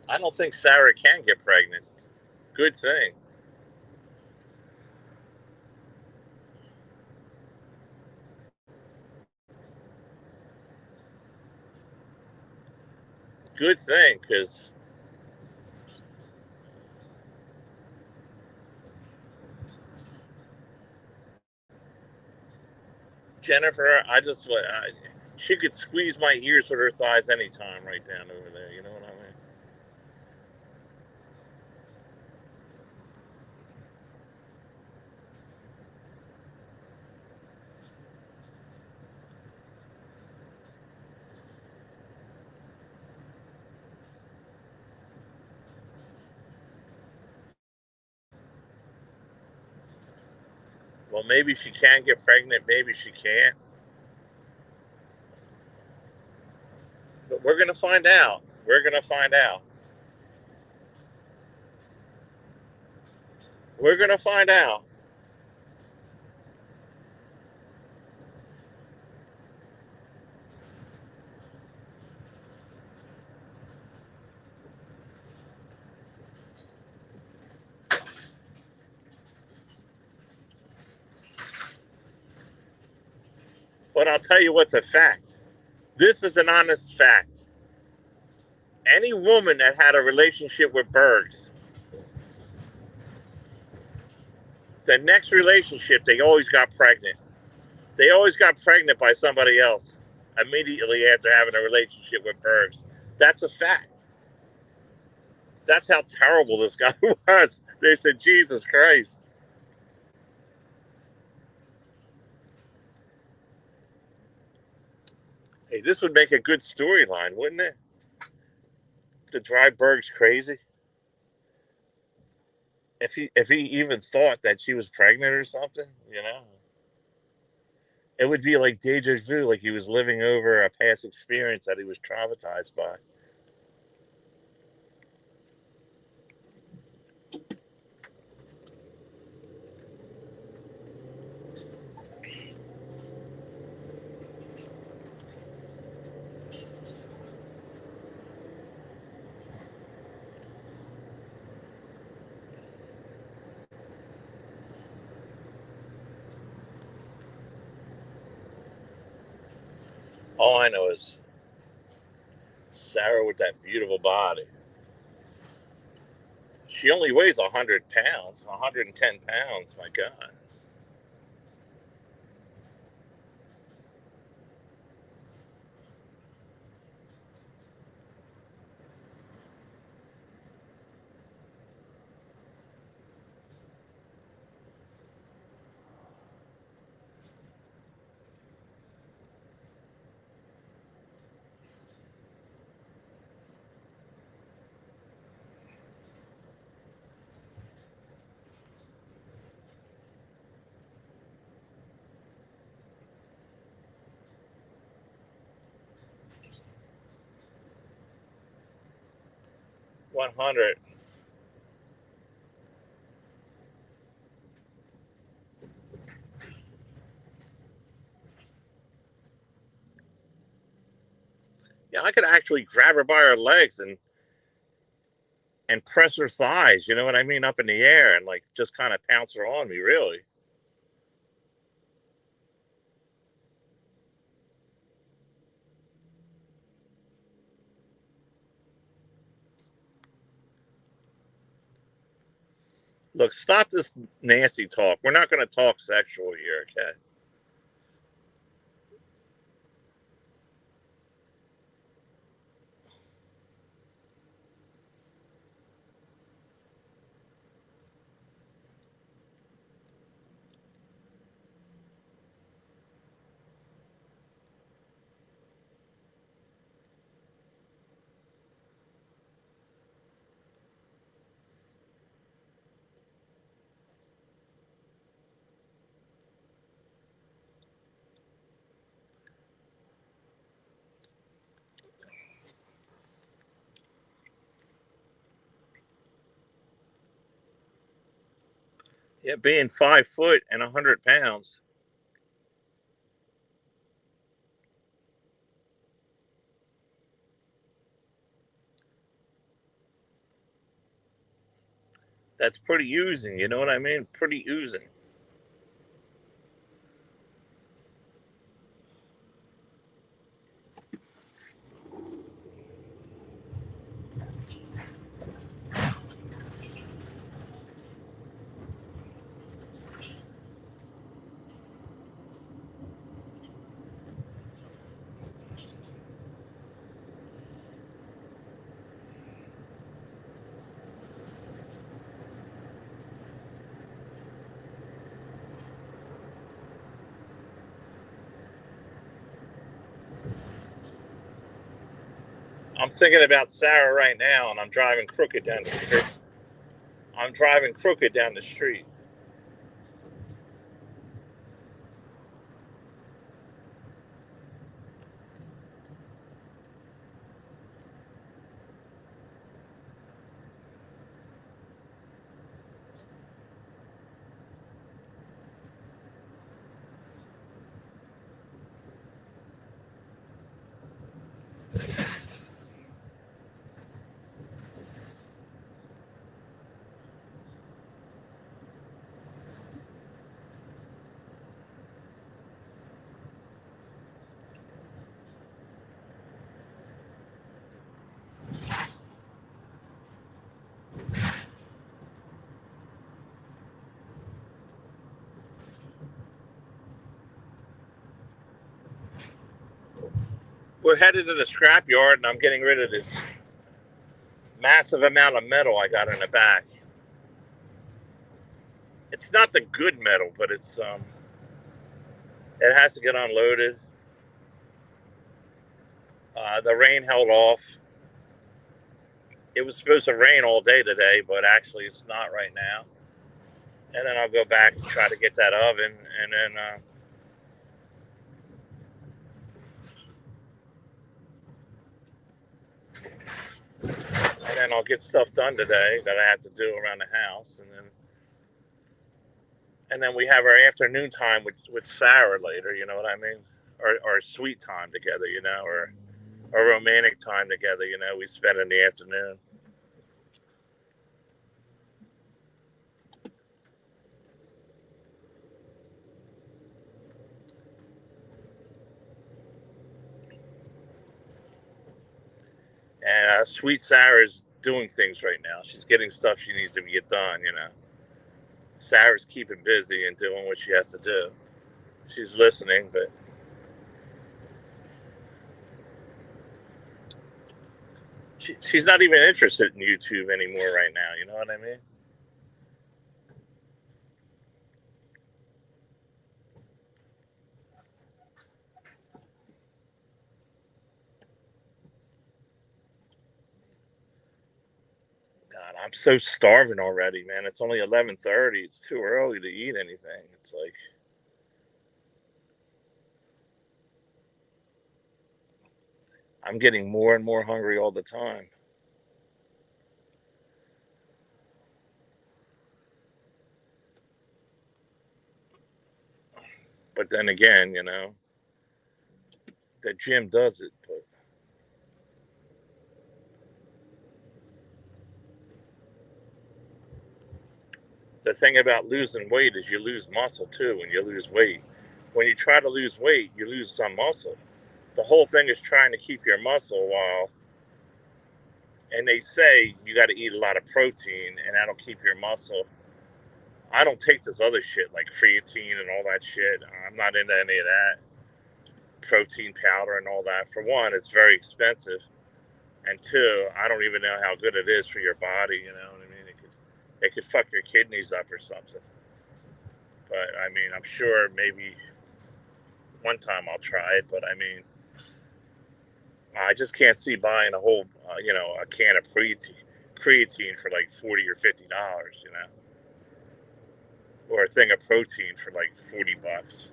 I don't think Sarah can get pregnant. Good thing. Good thing, because Jennifer, she could squeeze my ears with her thighs anytime right down over there. You know what I mean? Well, maybe she can get pregnant. Maybe she can't. But we're going to find out. We're going to find out. We're going to find out. But I'll tell you what's a fact. This is an honest fact. Any woman that had a relationship with Bergs, the next relationship, they always got pregnant. They always got pregnant by somebody else immediately after having a relationship with Bergs. That's a fact. That's how terrible this guy was. They said, Jesus Christ. Hey, this would make a good storyline, wouldn't it? To drive Bergs crazy. If he even thought that she was pregnant or something, you know. It would be like deja vu, like he was living over a past experience that he was traumatized by. All I know is Sarah with that beautiful body. She only weighs 100 pounds, 110 pounds, my God. $100. Yeah, I could actually grab her by her legs and press her thighs, you know what I mean, up in the air and like just kind of pounce her on me, really. Look, stop this nasty talk. We're not going to talk sexual here, okay? Yeah, being 5 foot and 100 pounds. That's pretty oozing, you know what I mean? Pretty oozing. I'm thinking about Sarah right now, and I'm driving crooked down the street. I'm driving crooked down the street. We're headed to the scrapyard, and I'm getting rid of this massive amount of metal I got in the back. It's not the good metal, but it has to get unloaded. The rain held off. It was supposed to rain all day today, but actually it's not right now. And then I'll go back and try to get that oven, and then and I'll get stuff done today that I have to do around the house, and then we have our afternoon time with Sarah later. You know what I mean? Or sweet time together. You know, or romantic time together. You know, we spend in the afternoon. And sweet Sarah's doing things right now. She's getting stuff she needs to get done. You know, Sarah's keeping busy and doing what she has to do. She's listening, but she's not even interested in YouTube anymore right now. You know what I mean? God, I'm so starving already, man. It's only 11:30. It's too early to eat anything. It's like I'm getting more and more hungry all the time. But then again, you know, the gym does it. But the thing about losing weight is you lose muscle too when you lose weight. When you try to lose weight, you lose some muscle. The whole thing is trying to keep your muscle while, and they say you got to eat a lot of protein and that'll keep your muscle. I don't take this other shit like creatine and all that shit. I'm not into any of that. Protein powder and all that. For one, it's very expensive. And two, I don't even know how good it is for your body. You know what I mean? It could fuck your kidneys up or something. But I mean, I'm sure maybe one time I'll try it. But I mean, I just can't see buying a whole, a can of creatine for like $40 or $50. You know, or a thing of protein for like $40.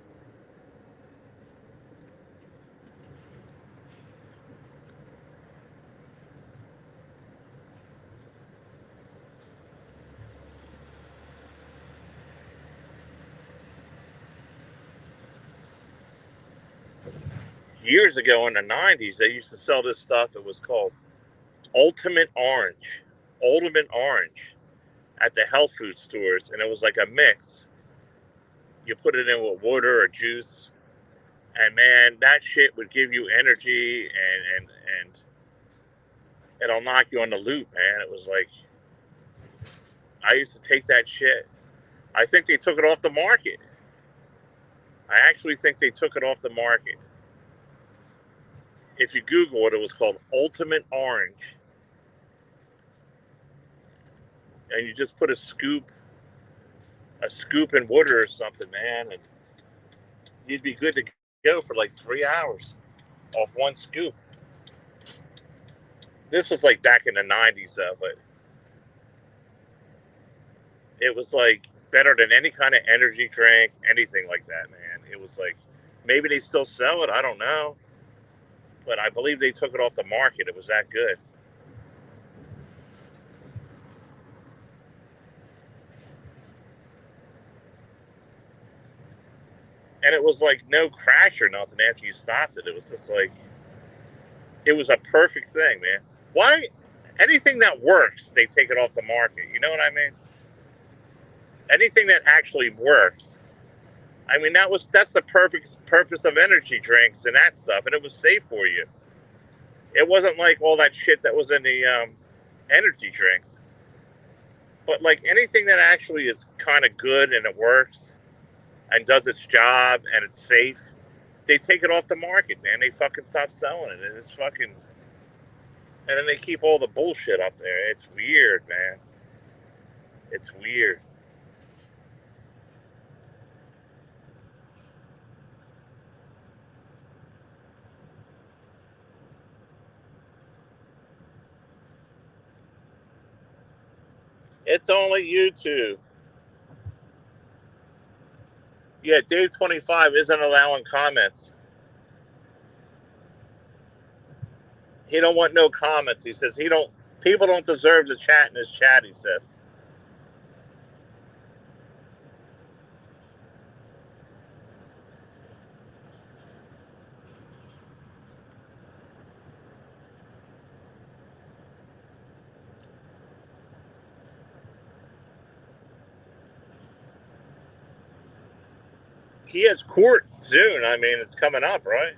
Years ago in the 90s, they used to sell this stuff. It was called Ultimate Orange. Ultimate Orange at the health food stores. And it was like a mix. You put it in with water or juice. And man, that shit would give you energy and it'll knock you on the loop, man. It was like, I used to take that shit. I think they took it off the market. I actually think they took it off the market. If you Google it, it was called Ultimate Orange. And you just put a scoop in water or something, man, and you'd be good to go for like 3 hours off one scoop. This was like back in the 90s, though, but it was like better than any kind of energy drink, anything like that, man. It was like, maybe they still sell it, I don't know, but I believe they took it off the market. It was that good. And it was like no crash or nothing after you stopped it. It was just like, it was a perfect thing, man. Why? Anything that works, they take it off the market. You know what I mean? Anything that actually works. I mean, that's the perfect purpose of energy drinks and that stuff, and it was safe for you. It wasn't like all that shit that was in the energy drinks. But like anything that actually is kind of good and it works and does its job and it's safe, they take it off the market, man. They fucking stop selling it. And it's fucking, and then they keep all the bullshit up there. It's weird, man. It's weird. It's only YouTube. Yeah, Dave 25 isn't allowing comments. He don't want no comments. He says he don't. People don't deserve to chat in this chat, he says. He has court soon. I mean, it's coming up, right?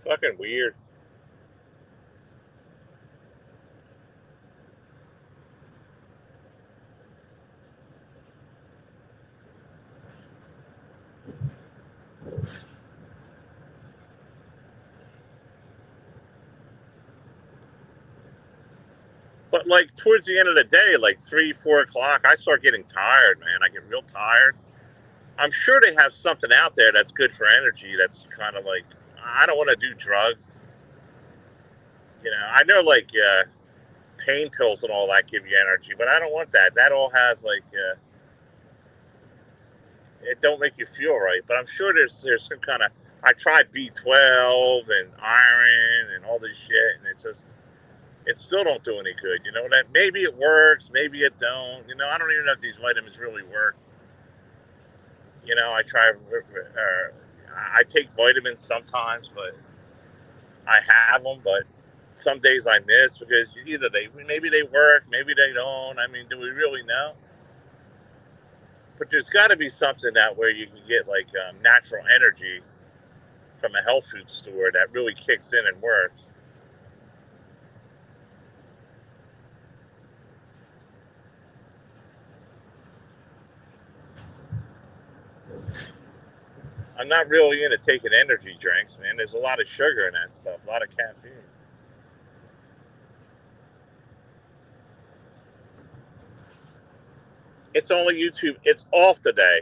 Fucking weird. But like towards the end of the day, like 3, 4 o'clock, I start getting tired, man. I get real tired. I'm sure they have something out there that's good for energy. That's kind of like, I don't want to do drugs. You know, I know like pain pills and all that give you energy, but I don't want that. That all has like, it don't make you feel right. But I'm sure there's some kind of. I tried B12 and iron and all this shit, and it still don't do any good. You know that maybe it works, maybe it don't. You know, I don't even know if these vitamins really work. You know, I take vitamins sometimes, but I have them, but some days I miss because either maybe they work, maybe they don't. I mean, do we really know? But there's got to be something that where you can get like natural energy from a health food store that really kicks in and works. I'm not really into taking energy drinks, man. There's a lot of sugar in that stuff, a lot of caffeine. It's only YouTube. It's off today.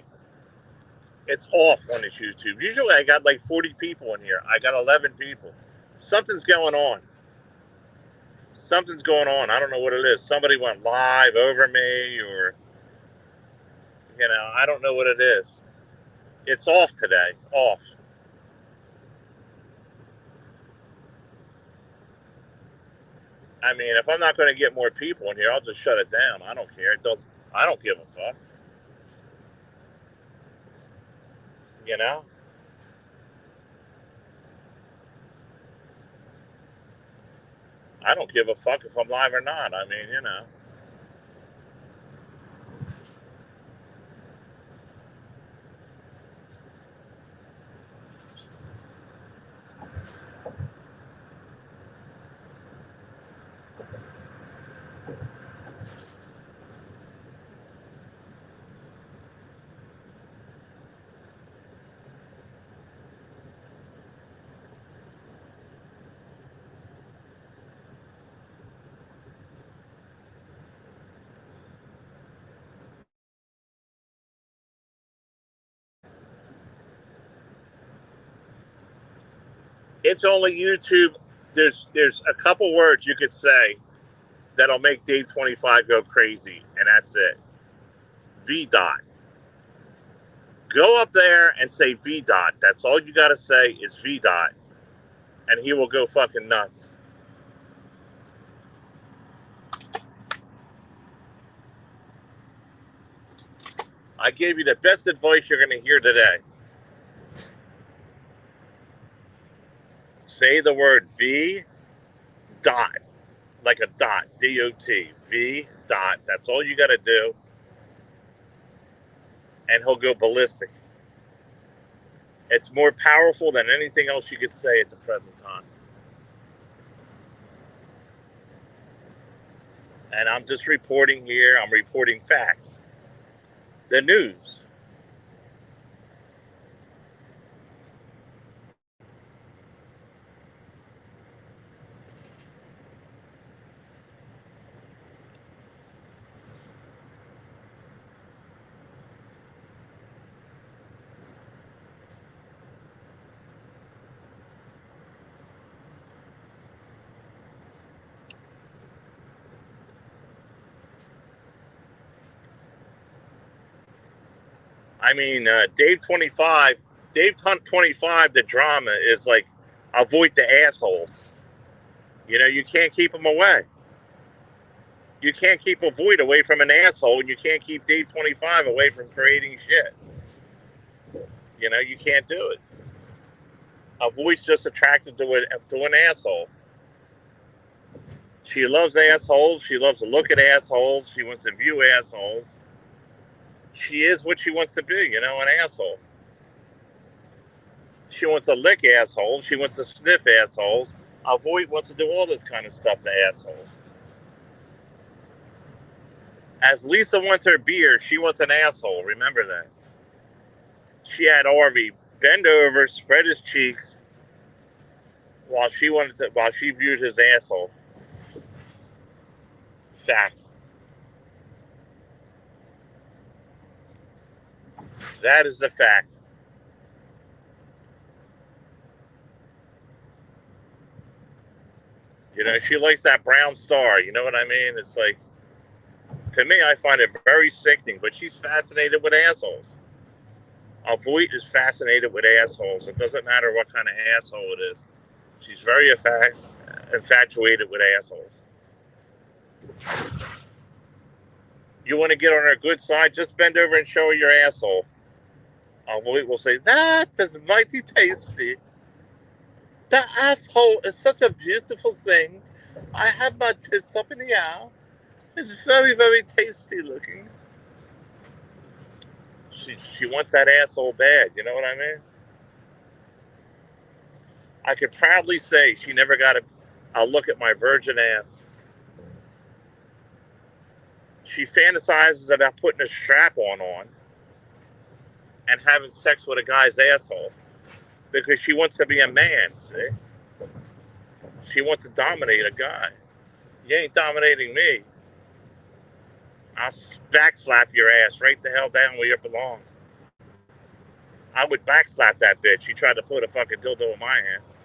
It's off on this YouTube. Usually I got like 40 people in here. I got 11 people. Something's going on. Something's going on. I don't know what it is. Somebody went live over me, or, you know, I don't know what it is. It's off today. Off. I mean, if I'm not going to get more people in here, I'll just shut it down. I don't care. It doesn't. I don't give a fuck. You know. I don't give a fuck if I'm live or not. I mean, you know. It's only YouTube. There's a couple words you could say that'll make Dave 25 go crazy, and that's it. V dot. Go up there and say V dot. That's all you got to say is V dot, and he will go fucking nuts. I gave you the best advice you're going to hear today. Say the word V dot, like a dot, D-O-T, V dot. That's all you got to do, and he'll go ballistic. It's more powerful than anything else you could say at the present time. And I'm just reporting here. I'm reporting facts. The news. I mean, Dave 25, Dave Hunt 25, the drama is like, avoid the assholes. You know, you can't keep them away. You can't keep a Voight away from an asshole, and you can't keep Dave 25 away from creating shit. You know, you can't do it. A Voight's just attracted to an asshole. She loves assholes. She loves to look at assholes. She wants to view assholes. She is what she wants to be, you know, an asshole. She wants to lick assholes. She wants to sniff assholes. A Voight wants to do all this kind of stuff to assholes. As Lisa wants her beer, she wants an asshole. Remember that. She had Harvey bend over, spread his cheeks, while she viewed his asshole. Facts. That is the fact. You know, she likes that brown star. You know what I mean? It's like, to me, I find it very sickening, but she's fascinated with assholes. A Voight is fascinated with assholes. It doesn't matter what kind of asshole it is. She's very infatuated with assholes. You want to get on her good side? Just bend over and show her your asshole. A Voight will say, that is mighty tasty. That asshole is such a beautiful thing. I have my tits up in the air. It's very, very tasty looking. She wants that asshole bad, you know what I mean? I could proudly say she never got a look at my virgin ass. She fantasizes about putting a strap-on and having sex with a guy's asshole because she wants to be a man, see? She wants to dominate a guy. You ain't dominating me. I'll backslap your ass right the hell down where you belong. I would backslap that bitch. She tried to put a fucking dildo in my ass.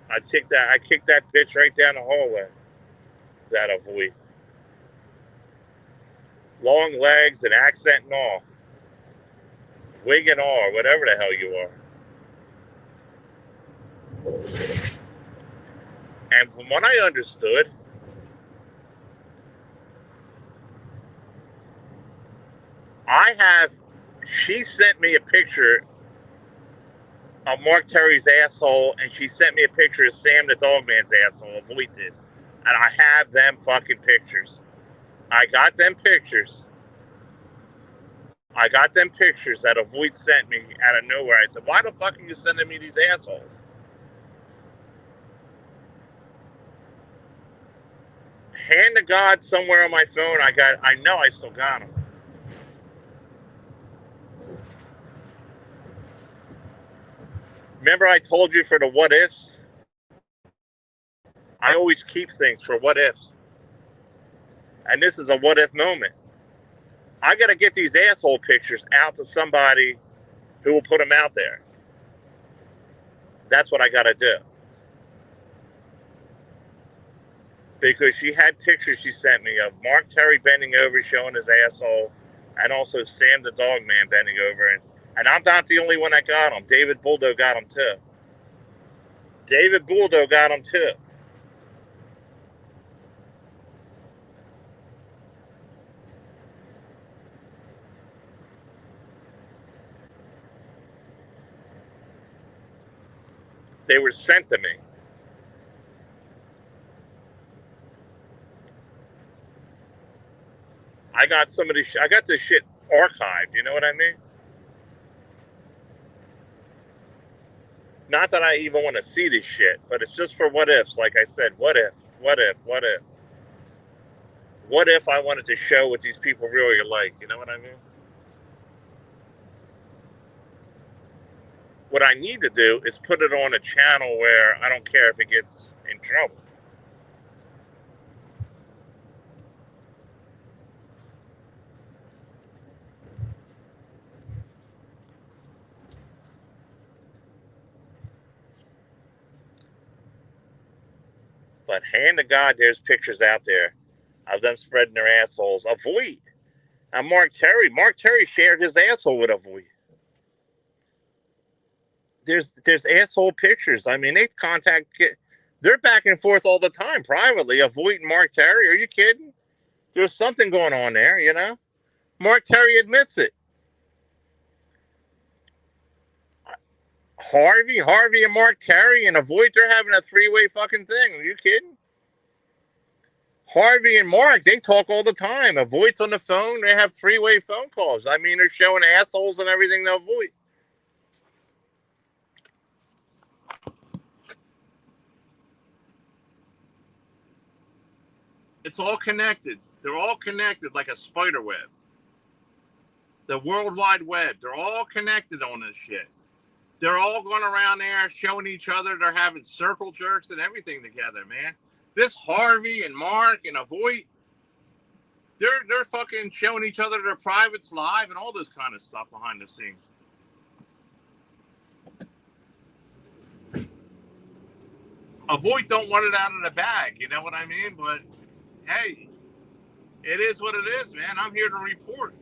I kicked that bitch right down the hallway. That a Voight. Long legs and accent and all. Wig and all, whatever the hell you are. And from what I understood, she sent me a picture of Mark Terry's asshole, and she sent me a picture of Sam the Dogman's asshole, of Voight did. And I have them fucking pictures. I got them pictures. That a Voight sent me out of nowhere. I said, why the fuck are you sending me these assholes? Hand to God, somewhere on my phone, I know I still got them. Remember I told you for the what ifs? I always keep things for what ifs. And this is a what if moment. I got to get these asshole pictures out to somebody who will put them out there. That's what I got to do. Because she had pictures she sent me of Mark Terry bending over, showing his asshole, and also Sam the Dogman bending over. And I'm not the only one that got him. David Buldo got him too. They were sent to me. I got this shit archived, you know what I mean? Not that I even want to see this shit, but it's just for what ifs. Like I said, what if? What if I wanted to show what these people really are like? You know what I mean? What I need to do is put it on a channel where I don't care if it gets in trouble. But hand to God, there's pictures out there of them spreading their assholes. A Voight. And Mark Terry shared his asshole with Avoid. There's asshole pictures. I mean, they're back and forth all the time privately. Avoid and Mark Terry. Are you kidding? There's something going on there, you know? Mark Terry admits it. Harvey and Mark Terry and Avoid, they're having a three-way fucking thing. Are you kidding? Harvey and Mark, they talk all the time. Avoid's on the phone. They have three-way phone calls. I mean, they're showing assholes and everything to Avoid. It's all connected. They're all connected like a spider web. The World Wide Web. They're all connected on this shit. They're all going around there showing each other. They're having circle jerks and everything together, man. This Harvey and Mark and Avoid, they're fucking showing each other their privates live and all this kind of stuff behind the scenes. Avoid don't want it out of the bag, you know what I mean? But hey, it is what it is, man. I'm here to report.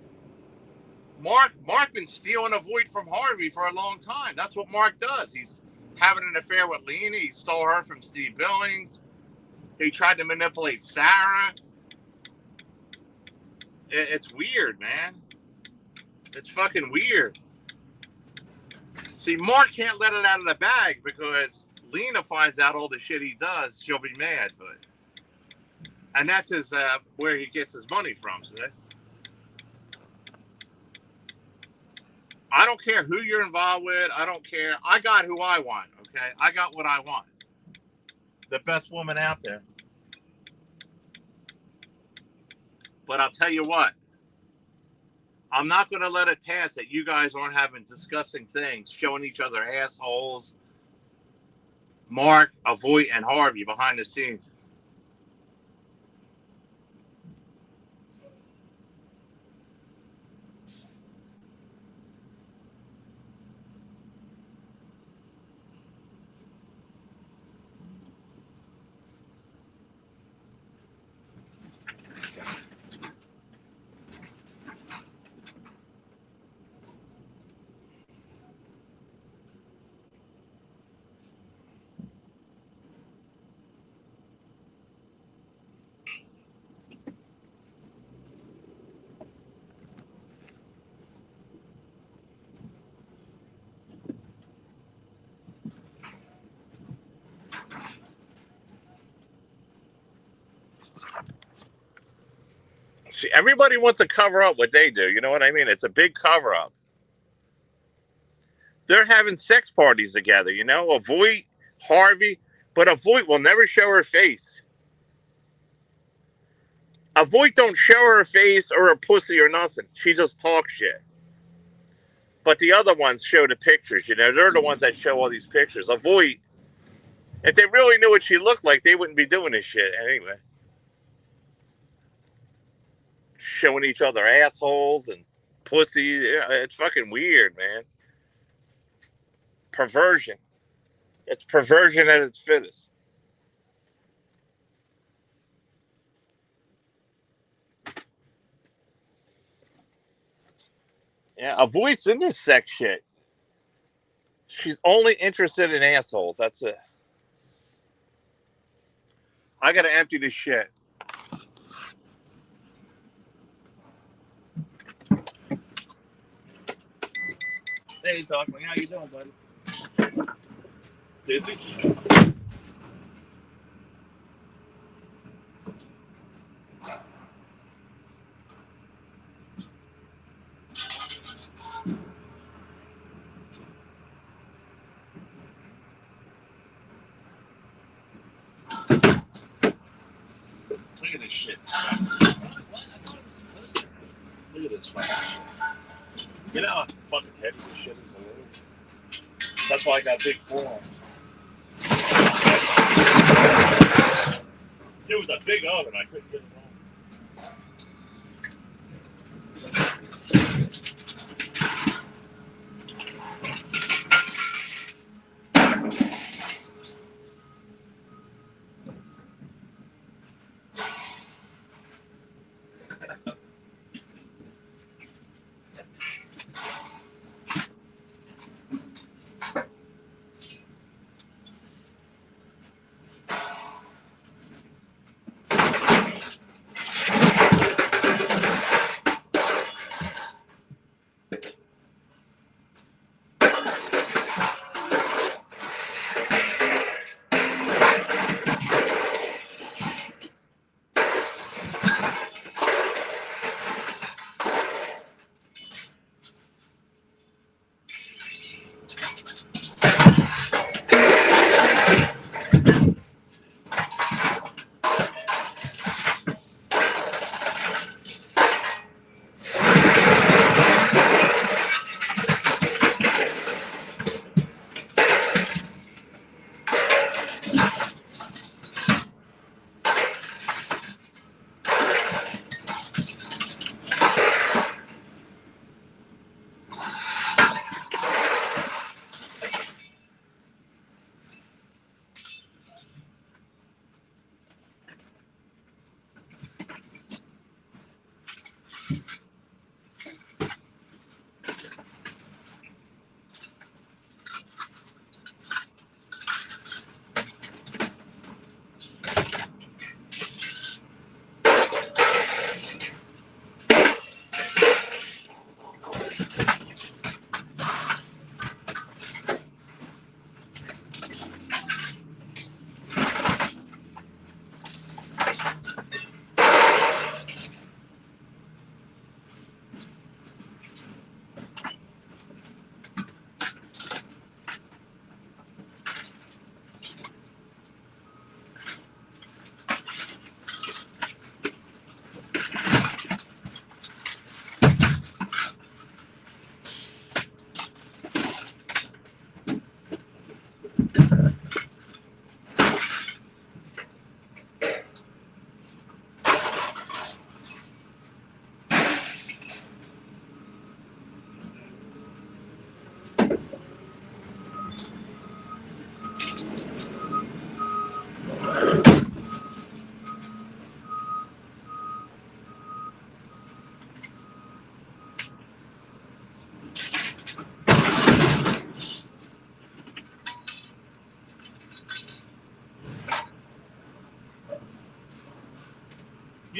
Mark been stealing Avoid from Harvey for a long time. That's what Mark does. He's having an affair with Lena. He stole her from Steve Billings. He tried to manipulate Sarah. It's weird, man. It's fucking weird. See, Mark can't let it out of the bag because Lena finds out all the shit he does. She'll be mad, and that's his where he gets his money from. See? I don't care who you're involved with. I don't care. I got who I want, okay? I got what I want. The best woman out there. But I'll tell you what. I'm not going to let it pass that you guys aren't having disgusting things, showing each other assholes. Mark, Avoid, and Harvey behind the scenes. See, everybody wants to cover up what they do. You know what I mean? It's a big cover up. They're having sex parties together, you know? Avoid, Harvey, but Avoid will never show her face. Avoid don't show her face or her pussy or nothing. She just talks shit. But the other ones show the pictures, you know? They're the ones that show all these pictures. Avoid, if they really knew what she looked like, they wouldn't be doing this shit anyway. Showing each other assholes and pussy. Yeah, it's fucking weird, man. Perversion. It's perversion at its fittest. Yeah, Avoid's in this sex shit. She's only interested in assholes. That's it. I gotta empty this shit. Hey, Talkman, how you doing, buddy? Busy? Look at this shit. What? I thought it was supposed to. Look at this fucking shit. You know how fucking heavy this shit is to lose? That's why I got big forearms. It was a big oven. I couldn't get it on.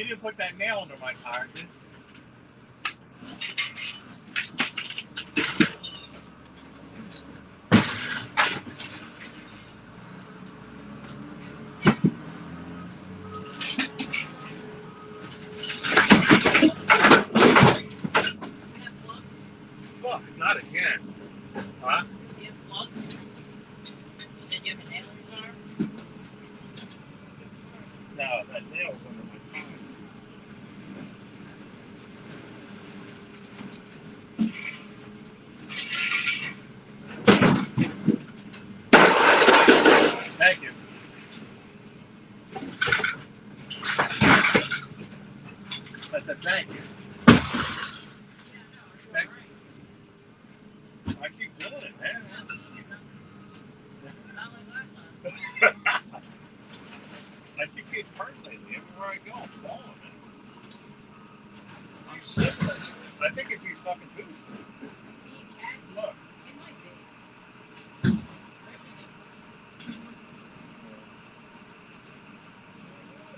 You didn't put that nail under my tire, did you? Fuck, not again. Huh? You have plugs? You said you have a nail in your car? No, that nail's under my tire. Thank you. That's a thank you. Thank you. I keep doing it, man. Not like last time. I keep getting hurt lately. Everywhere I go, I'm falling, man. I'm slipping. I think it's these fucking boots. Look. It might be.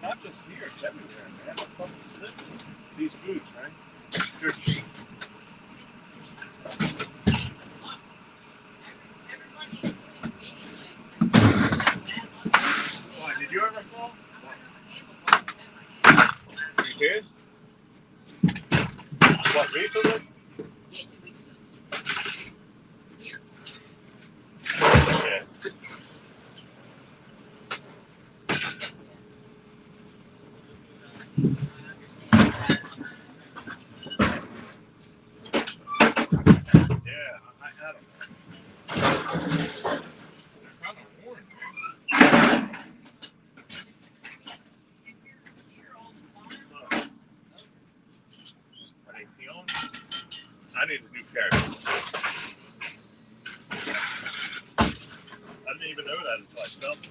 Not just here, it's everywhere, man. I'm fucking slipping. These boots, right? They're cheap. Why, did you ever fall? You did? What, recently? Yeah, 2 weeks ago. Here. Yeah. Yeah, I had them. They're kind of worn, man. Are they peeling? I need a new pair. I didn't even know that until I felt it.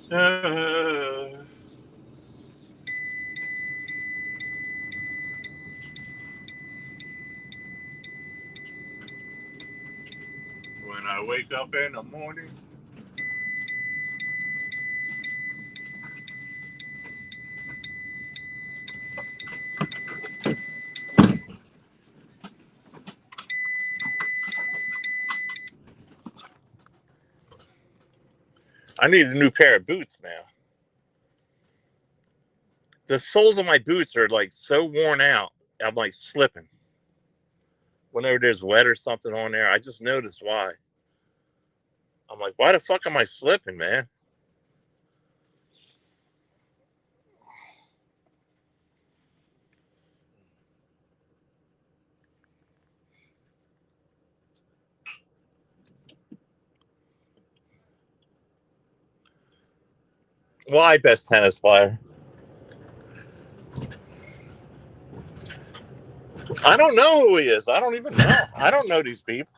When I wake up in the morning. I need a new pair of boots now. The soles of my boots are like so worn out. I'm like slipping. Whenever there's wet or something on there, I just noticed why. I'm like, why the fuck am I slipping, man? Why best tennis player? I don't know who he is. I don't even know. I don't know these people.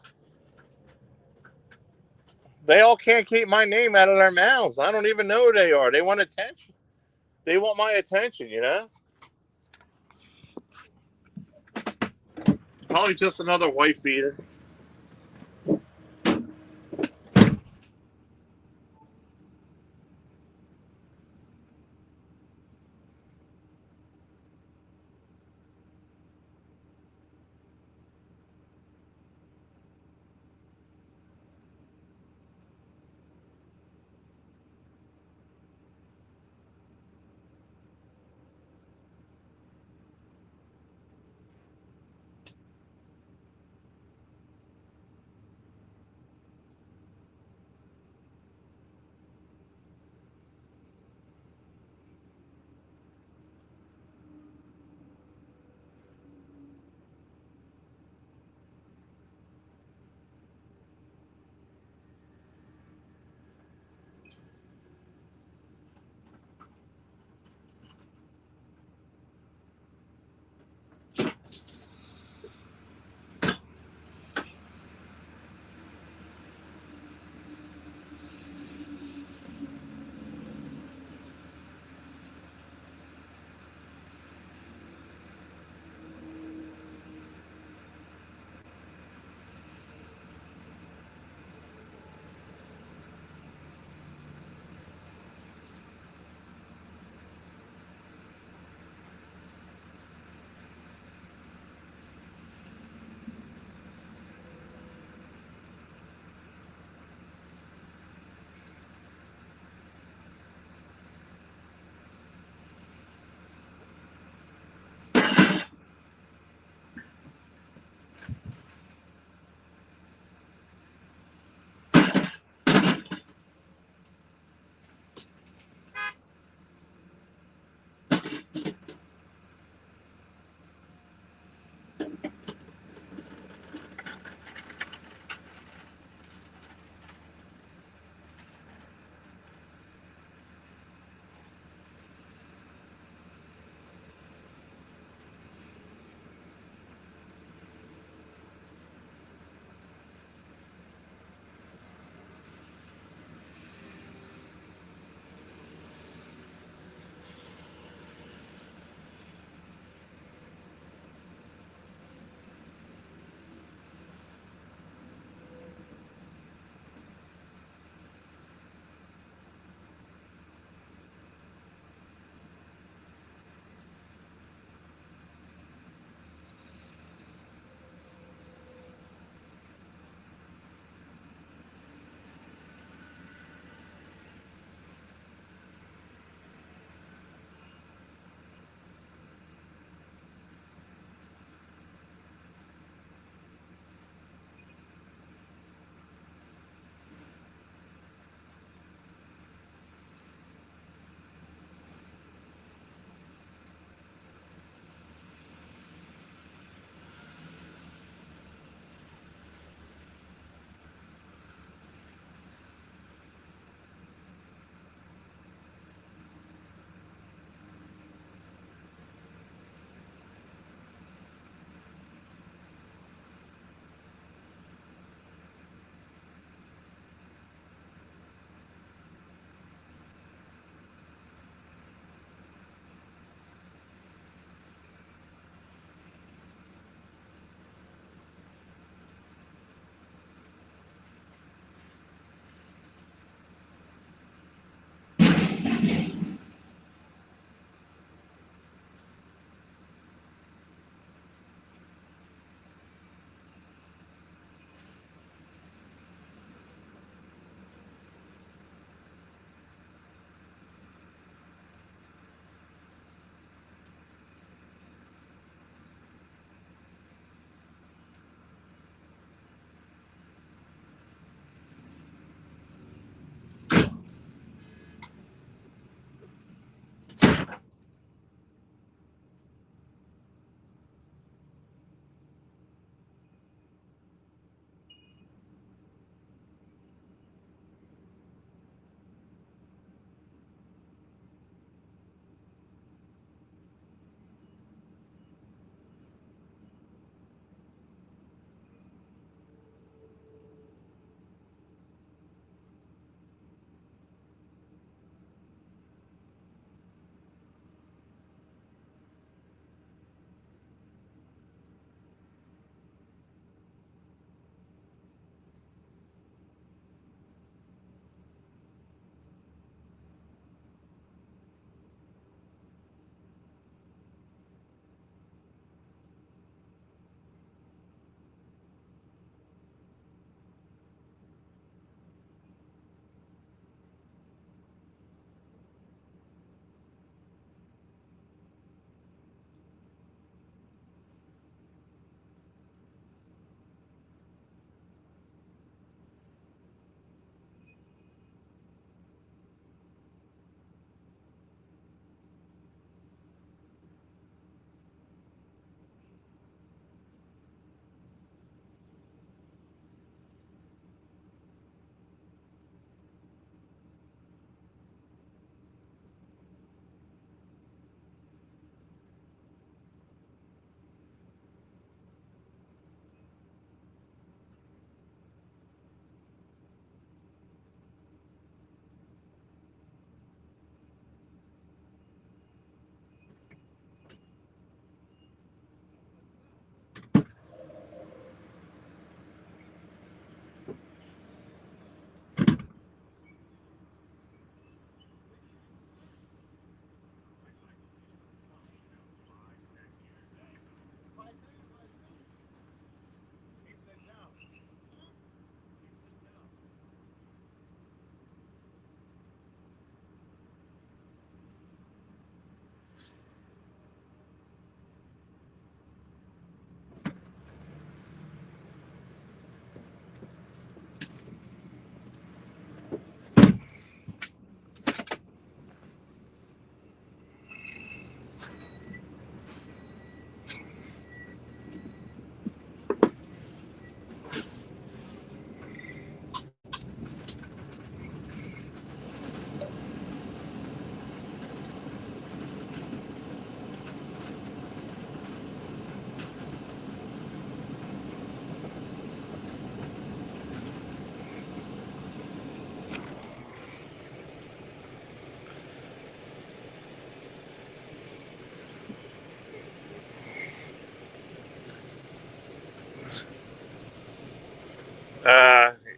They all can't keep my name out of their mouths. I don't even know who they are. They want attention. They want my attention, you know? Probably just another wife beater.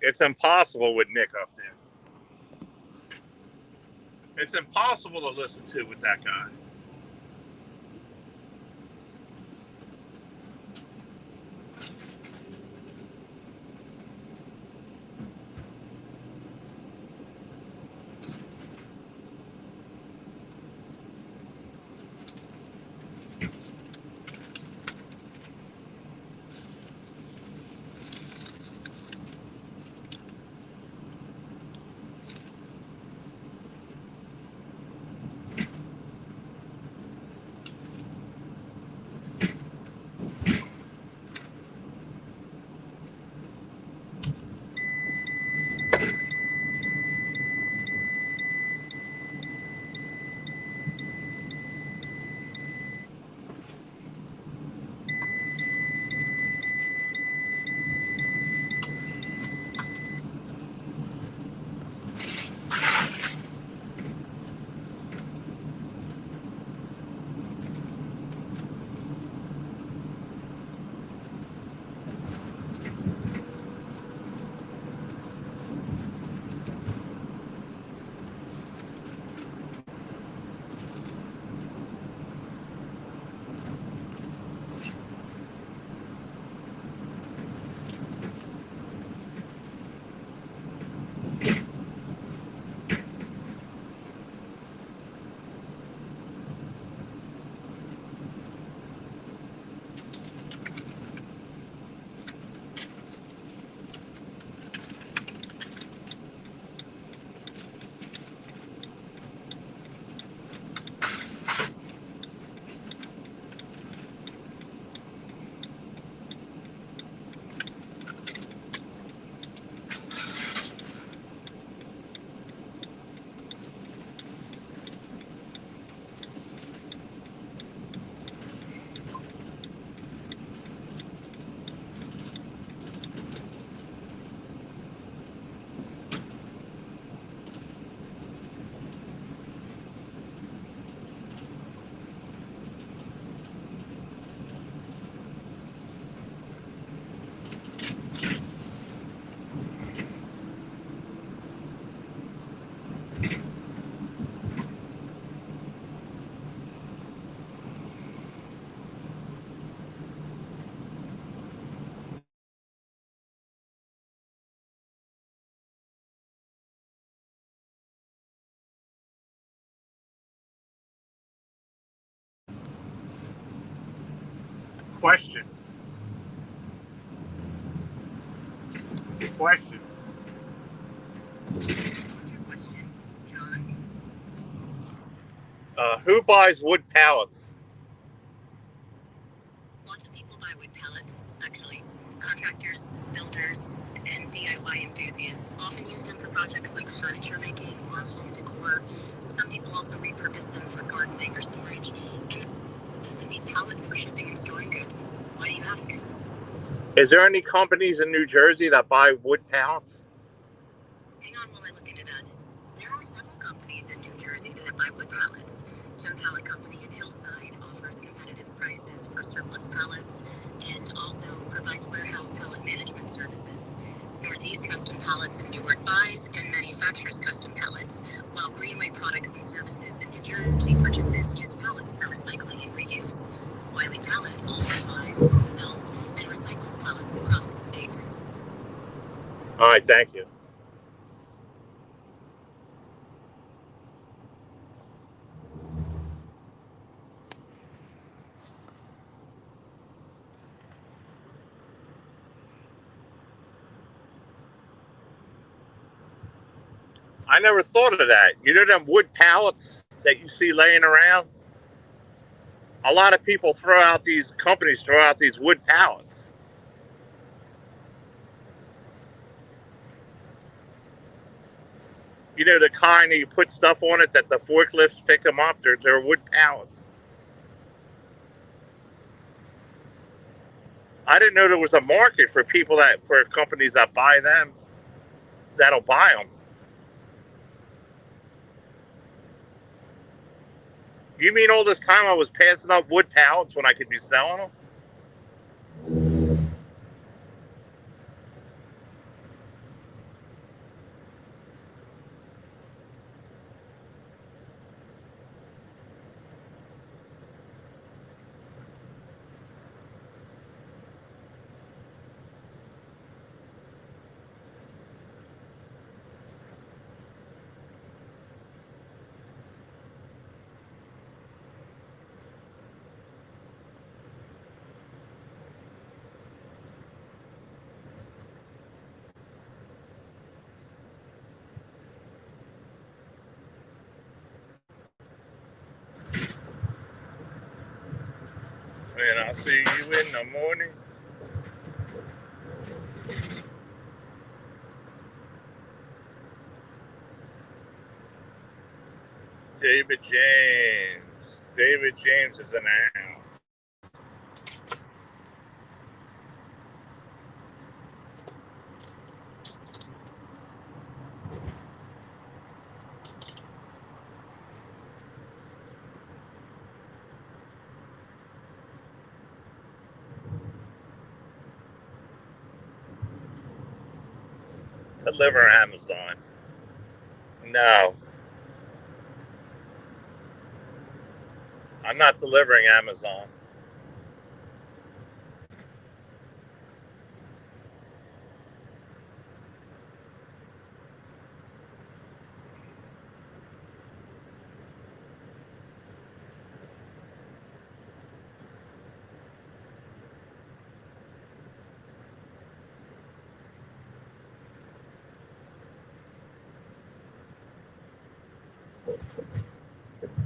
It's impossible with Nick up there. It's impossible to listen to with that guy. Question. What's your question, John? Who buys wood pallets? Lots of people buy wood pallets, actually. Contractors, builders, and DIY enthusiasts often use them for projects like furniture making or home decor. Some people also repurpose them for gardening or storage. And does that mean pallets for shipping and storing goods? Why do you ask? Is there any companies in New Jersey that buy wood pallets? Hang on while I look into that. There are several companies in New Jersey that buy wood pallets. Gem Pallet Company in Hillside offers competitive prices for surplus pallets and also provides warehouse pallet management services. Northeast Custom Pallets in Newark buys and manufactures custom pallets, while Greenway Products and Services in New Jersey purchases used pallets for recycling and reuse. Wiley Pallet also buys, sells, and recycles pallets across the state. All right, thank you. I never thought of that. You know them wood pallets that you see laying around? A lot of people companies throw out these wood pallets. You know, the kind that you put stuff on it that the forklifts pick them up? They're wood pallets. I didn't know there was a market for for companies that buy them, that'll buy them. You mean all this time I was passing up wood pallets when I could be selling them? I'll see you in the morning. David James. David James is in the house. Deliver Amazon. No. I'm not delivering Amazon.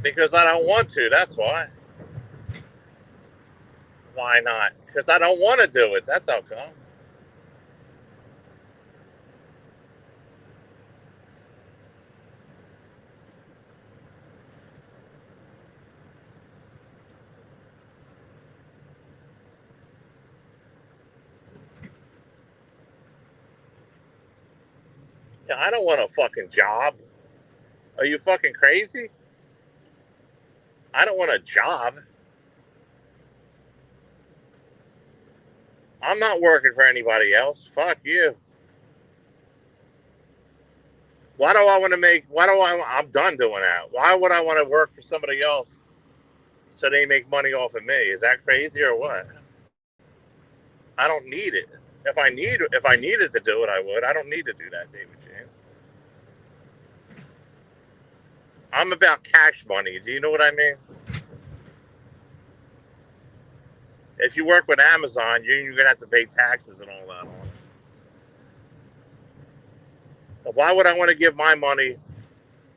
Because I don't want to, that's why. Why not? Because I don't want to do it, that's how come. Yeah, I don't want a fucking job. Are you fucking crazy? I don't want a job. I'm not working for anybody else. Fuck you. I'm done doing that. Why would I want to work for somebody else so they make money off of me? Is that crazy or what? I don't need it. If I needed to do it, I would. I don't need to do that, David James. I'm about cash money. Do you know what I mean? If you work with Amazon, you're going to have to pay taxes and all that on it. But why would I want to give my money?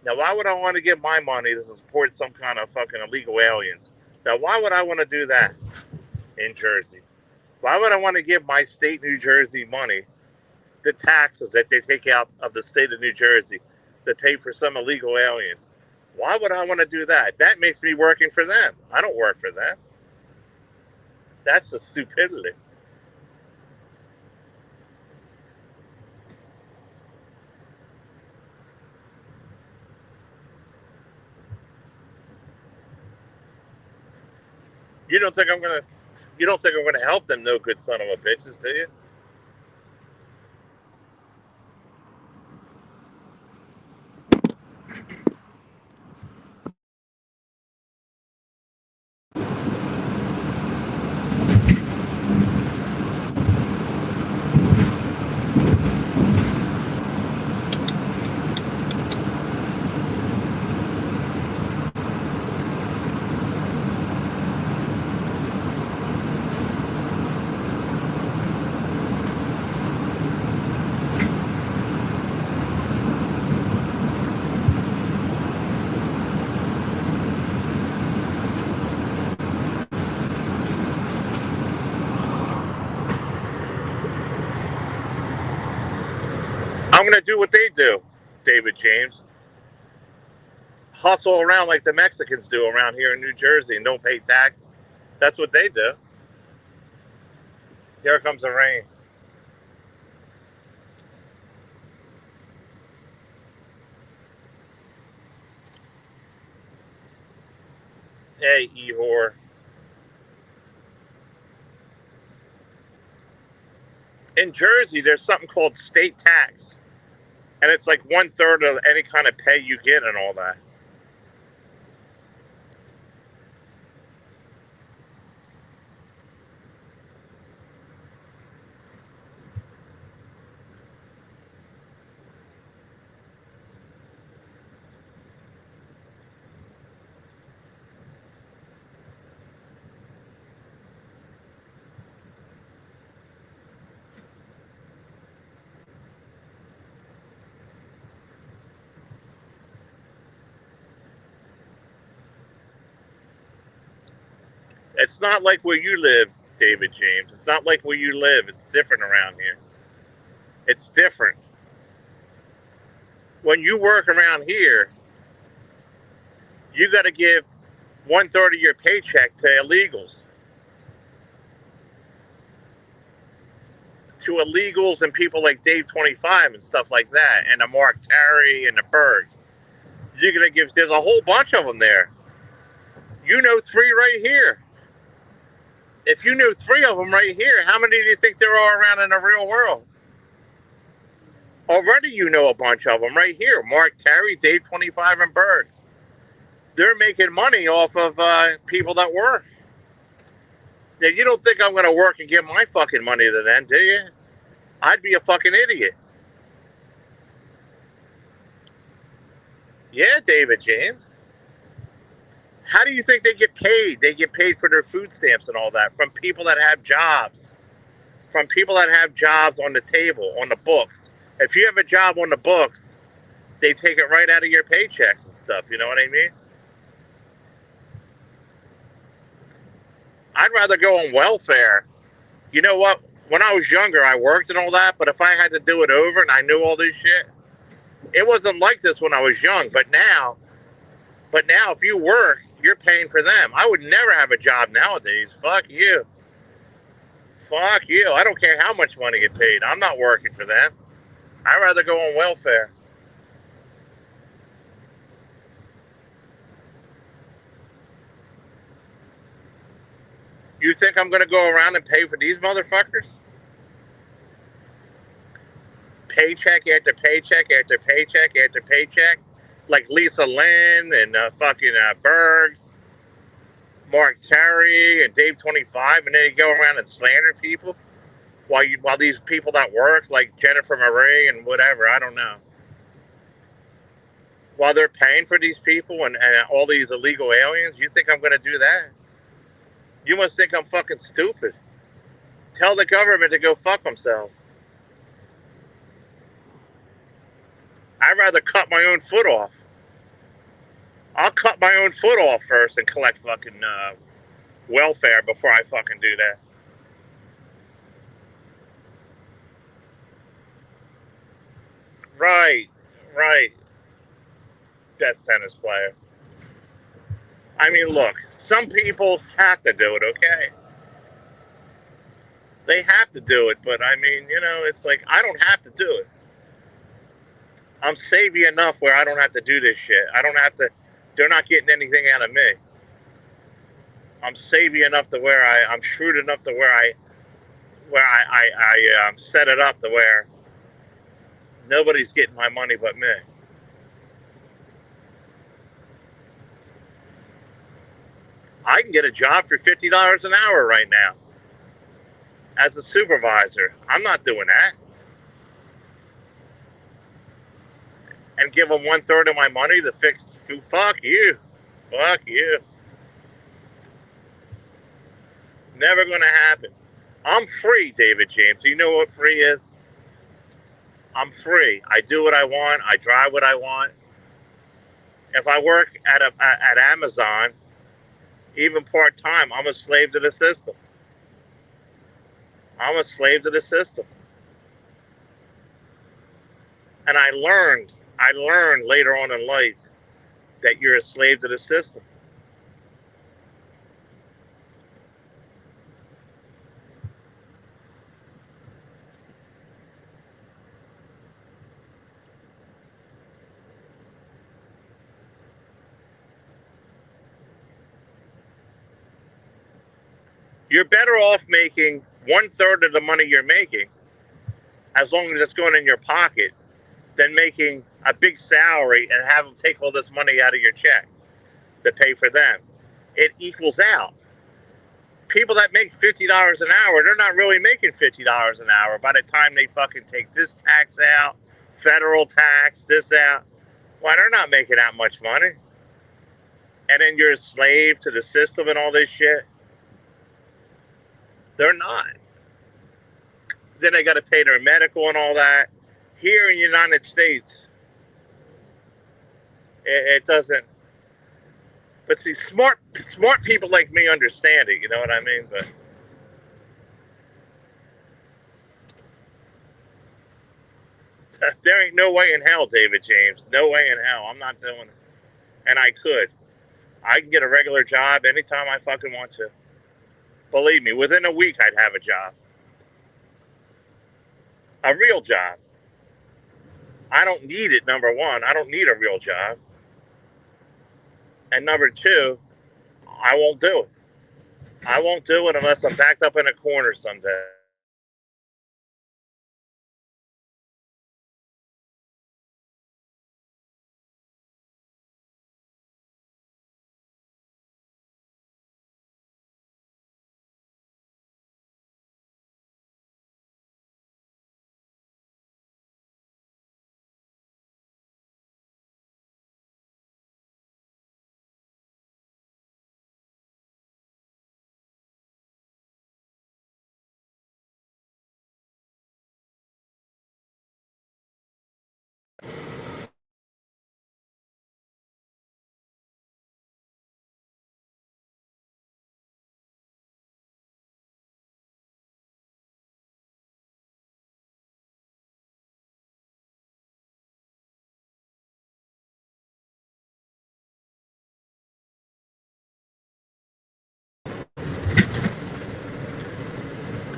Now, why would I want to give my money to support some kind of fucking illegal aliens? Now, why would I want to do that in Jersey? Why would I want to give my state, New Jersey, money, the taxes that they take out of the state of New Jersey to pay for some illegal alien? Why would I want to do that? That makes me working for them. I don't work for them. That's just stupidity. You don't think I'm gonna help them, no good son of a bitches, do you? I'm gonna do what they do, David James. Hustle around like the Mexicans do around here in New Jersey and don't pay taxes. That's what they do. Here comes the rain. Hey, Ehor. In Jersey, there's something called state tax, and it's like 1/3 of any kind of pay you get and all that. It's not like where you live, David James. It's not like where you live. It's different around here. It's different. When you work around here, you got to give 1/3 of your paycheck to illegals. To illegals and people like Dave 25 and stuff like that, and the Mark Terry and the Bergs. You're going to give, there's a whole bunch of them there. You know 3 right here. If you knew 3 of them right here, how many do you think there are around in the real world? Already you know a bunch of them right here. Mark Terry, Dave 25, and Bergs. They're making money off of people that work. Now, you don't think I'm going to work and give my fucking money to them, do you? I'd be a fucking idiot. Yeah, David James. How do you think they get paid? They get paid for their food stamps and all that from people that have jobs. From people that have jobs on the table, on the books. If you have a job on the books, they take it right out of your paychecks and stuff. You know what I mean? I'd rather go on welfare. You know what? When I was younger, I worked and all that, but if I had to do it over and I knew all this shit, it wasn't like this when I was young. But now if you work, you're paying for them. I would never have a job nowadays. Fuck you. Fuck you. I don't care how much money you get paid. I'm not working for them. I'd rather go on welfare. You think I'm going to go around and pay for these motherfuckers? Paycheck after paycheck after paycheck after paycheck? Like Lisa Lynn and fucking Bergs, Mark Terry and Dave 25, and then you go around and slander people while these people that work, like Jennifer Marie and whatever, I don't know, while they're paying for these people and all these illegal aliens, you think I'm going to do that? You must think I'm fucking stupid. Tell the government to go fuck themselves. I'd rather cut my own foot off. I'll cut my own foot off first and collect fucking welfare before I fucking do that. Right. Best tennis player. I mean, look, some people have to do it, okay? They have to do it, but I mean, you know, it's like, I don't have to do it. I'm savvy enough where I don't have to do this shit. I don't have to, they're not getting anything out of me. I'm savvy enough to where I'm shrewd enough to where I set it up to where nobody's getting my money but me. I can get a job for $50 an hour right now as a supervisor. I'm not doing that. And give them 1/3 of my money to fix food. Fuck you. Fuck you. Never going to happen. I'm free, David James. You know what free is? I'm free. I do what I want. I drive what I want. If I work at Amazon, even part-time, I'm a slave to the system. I'm a slave to the system. And I learned later on in life that you're a slave to the system. You're better off making 1/3 of the money you're making, as long as it's going in your pocket, than making a big salary and have them take all this money out of your check to pay for them. It equals out. People that make $50 an hour, they're not really making $50 an hour by the time they fucking take this tax out, federal tax, this out. Why, they're not making that much money. And then you're a slave to the system and all this shit. They're not. Then they got to pay their medical and all that. Here in the United States, it doesn't. But see, smart people like me understand it. You know what I mean? But there ain't no way in hell, David James. No way in hell. I'm not doing it. And I could. I can get a regular job anytime I fucking want to. Believe me, within a week I'd have a job. A real job. I don't need it, number one. I don't need a real job. And number two, I won't do it. I won't do it unless I'm backed up in a corner someday.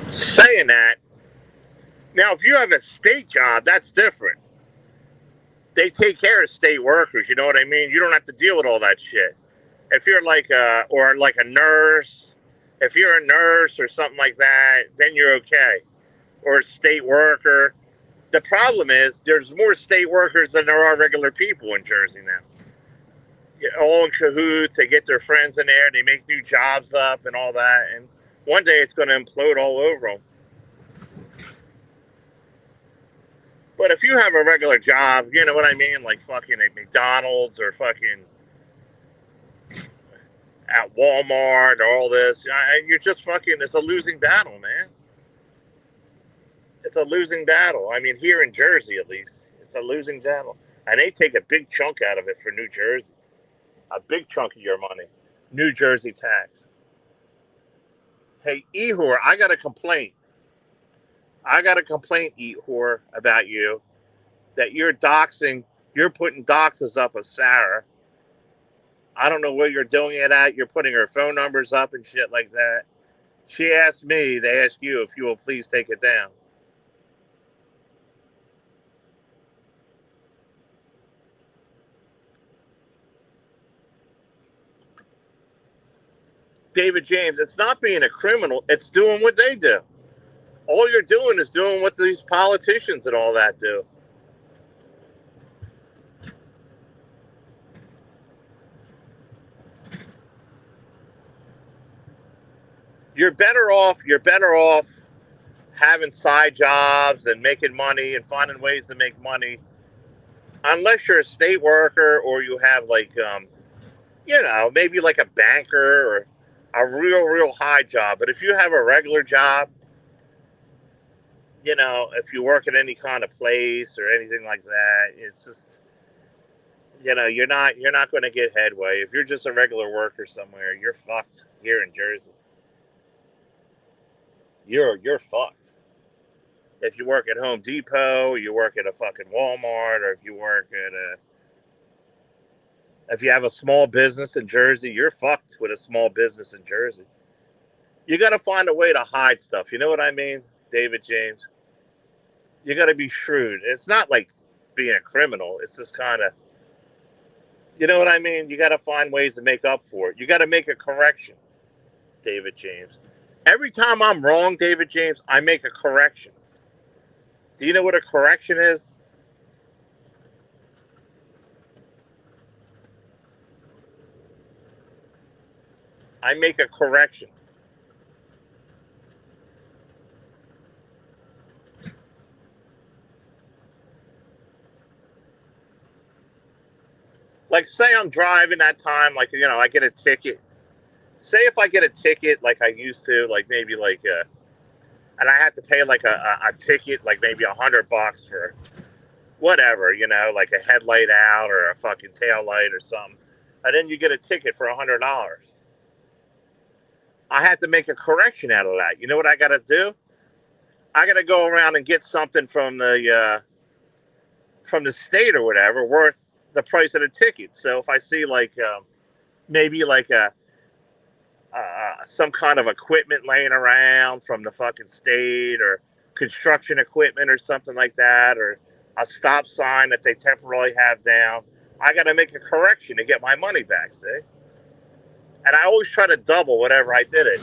Saying that, now if you have a state job, that's different. They take care of state workers, you know what I mean? You don't have to deal with all that shit. If you're like a nurse, if you're a nurse or something like that, then you're okay. Or a state worker. The problem is there's more state workers than there are regular people in Jersey now. All in cahoots, they get their friends in there, they make new jobs up and all that, and one day it's going to implode all over them. But if you have a regular job, you know what I mean, like fucking at McDonald's or fucking at Walmart or all this, you're just fucking, it's a losing battle, man. It's a losing battle. I mean, here in Jersey, at least, it's a losing battle. And they take a big chunk out of it for New Jersey. A big chunk of your money. New Jersey tax. Hey, Ehor, I got a complaint. Ehor, about you. That you're doxing, you're putting doxes up of Sarah. I don't know where you're doing it at. You're putting her phone numbers up and shit like that. She asked me, they ask you if you will please take it down. David James, it's not being a criminal, it's doing what they do. All you're doing is doing what these politicians and all that do. You're better off having side jobs and making money and finding ways to make money. Unless you're a state worker or you have like maybe like a banker or a real high job. But if you have a regular job, if you work at any kind of place or anything like that, it's just you're not going to get headway. If you're just a regular worker somewhere, you're fucked here in Jersey. You're fucked. If you work at Home Depot, you work at a fucking Walmart, or if you have a small business in Jersey, you're fucked with a small business in Jersey. You got to find a way to hide stuff. You know what I mean, David James? You got to be shrewd. It's not like being a criminal. It's just kind of, you know what I mean? You got to find ways to make up for it. You got to make a correction, David James. Every time I'm wrong, David James, I make a correction. Do you know what a correction is? I make a correction. Like, say I'm driving that time, like, I get a ticket. Say if I get a ticket like I used to, like maybe like and I have to pay like a ticket, like maybe $100 for whatever, like a headlight out or a fucking tail light or something. and then you get a ticket for $100. I had to make a correction out of that. You know what I got to do? I got to go around and get something from the state or whatever worth the price of the ticket. So if I see like maybe like a some kind of equipment laying around from the fucking state, or construction equipment or something like that, or a stop sign that they temporarily have down, I got to make a correction to get my money back, see? And I always try to double whatever I did it.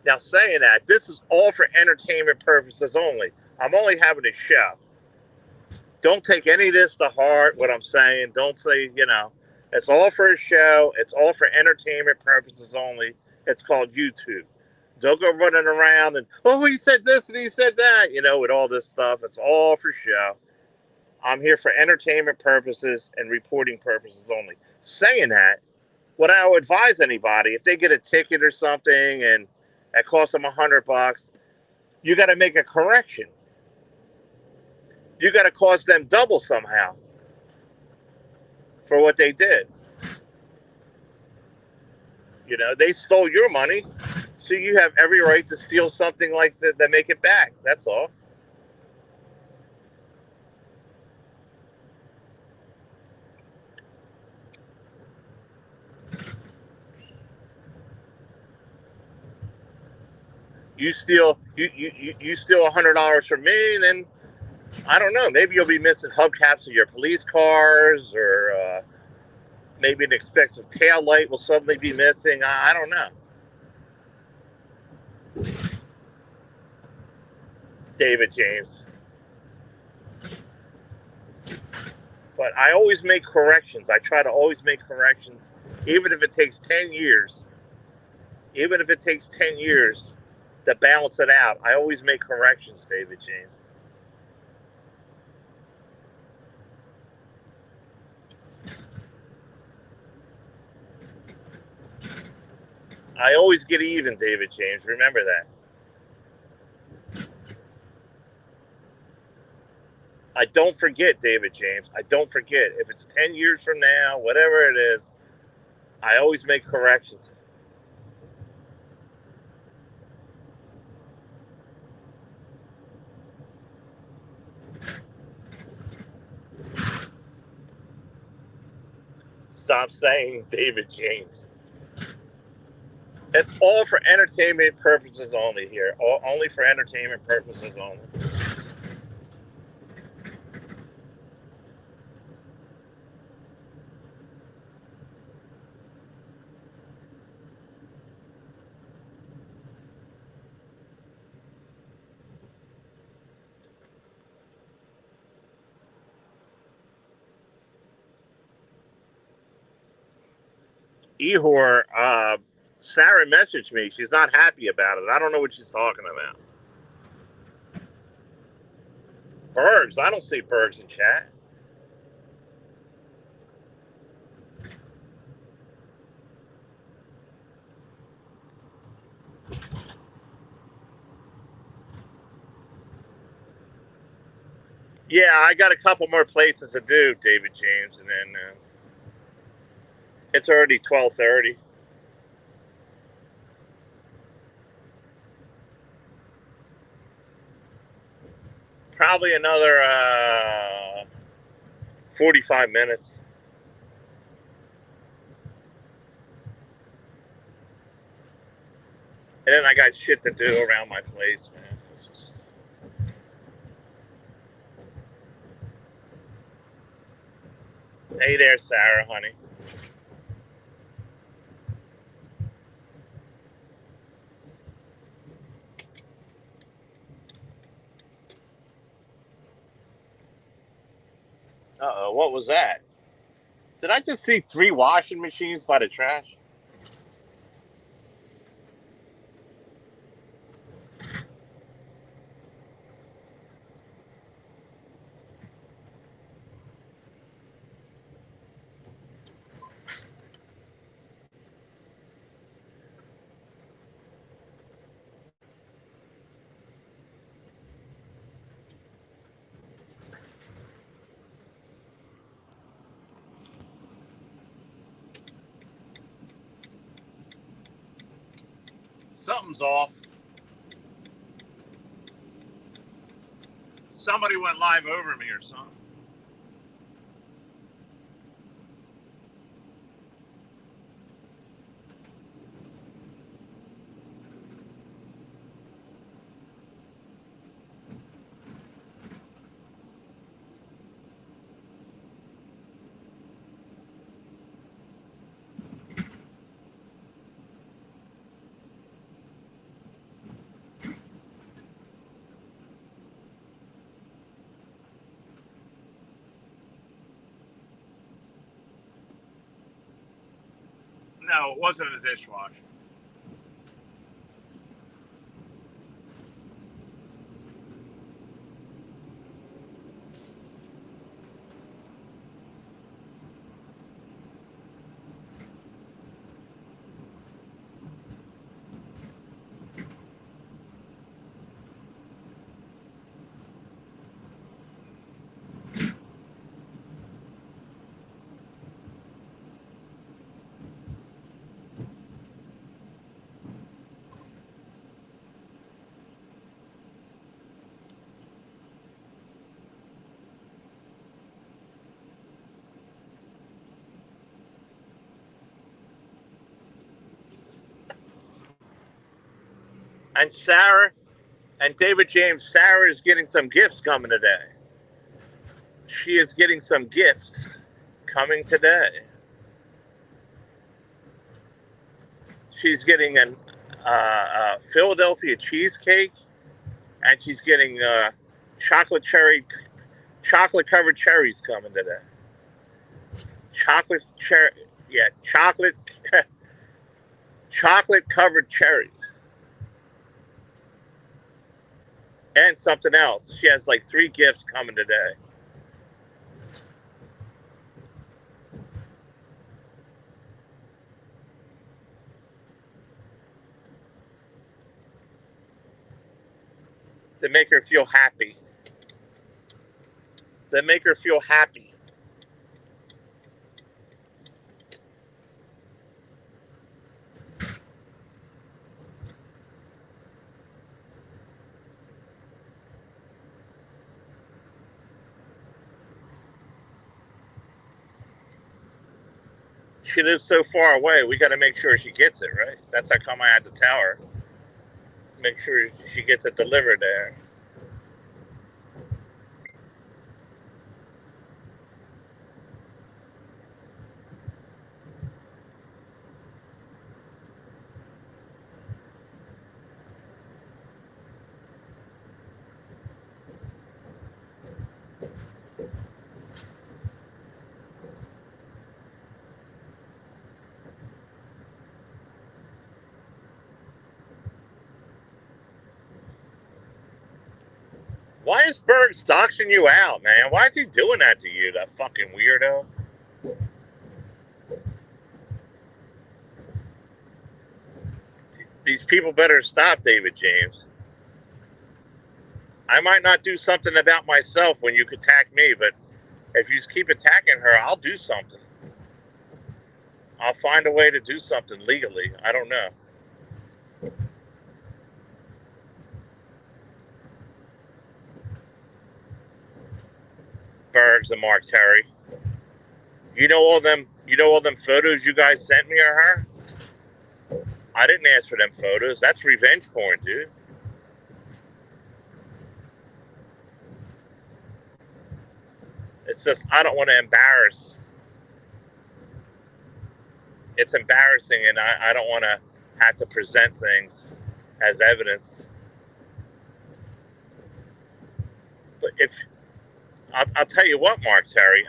Now, saying that, this is all for entertainment purposes only. I'm only having a show. Don't take any of this to heart, what I'm saying. Don't say, it's all for a show. It's all for entertainment purposes only. It's called YouTube. Don't go running around and, oh, he said this and he said that, with all this stuff. It's all for show. I'm here for entertainment purposes and reporting purposes only. Saying that, what I would advise anybody, if they get a ticket or something and it costs them $100, you got to make a correction. You got to cost them double somehow for what they did. They stole your money, so you have every right to steal something like that, make it back. That's all. You steal you steal $100 from me, and then I don't know. Maybe you'll be missing hubcaps of your police cars, or maybe an expensive tail light will suddenly be missing. I don't know. David James. But I always make corrections. I try to always make corrections, even if it takes 10 years. Even if it takes 10 years to balance it out, I always make corrections, David James. I always get even, David James. Remember that. I don't forget, David James. I don't forget. If it's 10 years from now, whatever it is, I always make corrections. Stop saying David James. It's all for entertainment purposes only here. Only for entertainment purposes only. Ehor, Sarah messaged me. She's not happy about it. I don't know what she's talking about. Bergs. I don't see Bergs in chat. Yeah, I got a couple more places to do, David James, and then it's already 12:30. Probably another 45 minutes. And then I got shit to do around my place, man. Hey there, Sarah, honey. Uh-oh, what was that? Did I just see 3 washing machines by the trash? Something's off. Somebody went live over me or something. No, it wasn't a dishwasher. And Sarah and David James, Sarah is getting some gifts coming today. She is getting some gifts coming today. She's getting a Philadelphia cheesecake, and she's getting chocolate covered cherries coming today. Chocolate covered cherries. And something else. She has like 3 gifts coming today. To make her feel happy. That make her feel happy. She lives so far away, we got to make sure she gets it, right? That's how come I had to tell her. Make sure she gets it delivered there. Why is Berg doxing you out, man? Why is he doing that to you, that fucking weirdo? These people better stop, David James. I might not do something about myself when you attack me, but if you keep attacking her, I'll do something. I'll find a way to do something legally. I don't know. Bergs and Mark Terry. You know all them photos you guys sent me or her? I didn't ask for them photos. That's revenge porn, dude. It's just I don't want to embarrass. It's embarrassing, and I don't want to have to present things as evidence. But if I'll tell you what, Mark Terry,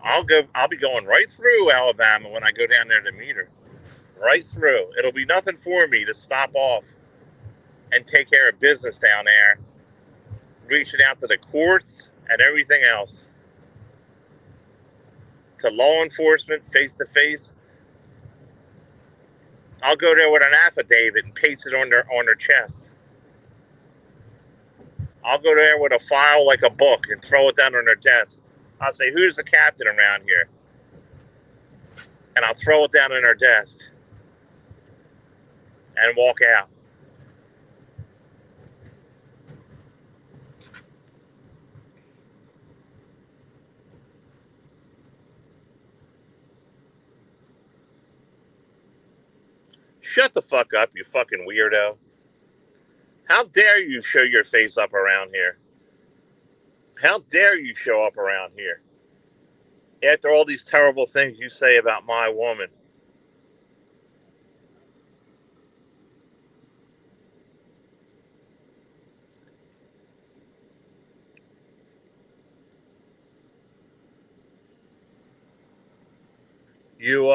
I'll be going right through Alabama when I go down there to meet her. Right through. It'll be nothing for me to stop off and take care of business down there, reaching out to the courts and everything else, to law enforcement face to face. I'll go there with an affidavit and paste it on their chest. I'll go there with a file like a book and throw it down on their desk. I'll say, "Who's the captain around here?" And I'll throw it down on their desk and walk out. Shut the fuck up, you fucking weirdo. How dare you show your face up around here? How dare you show up around here? After all these terrible things you say about my woman. You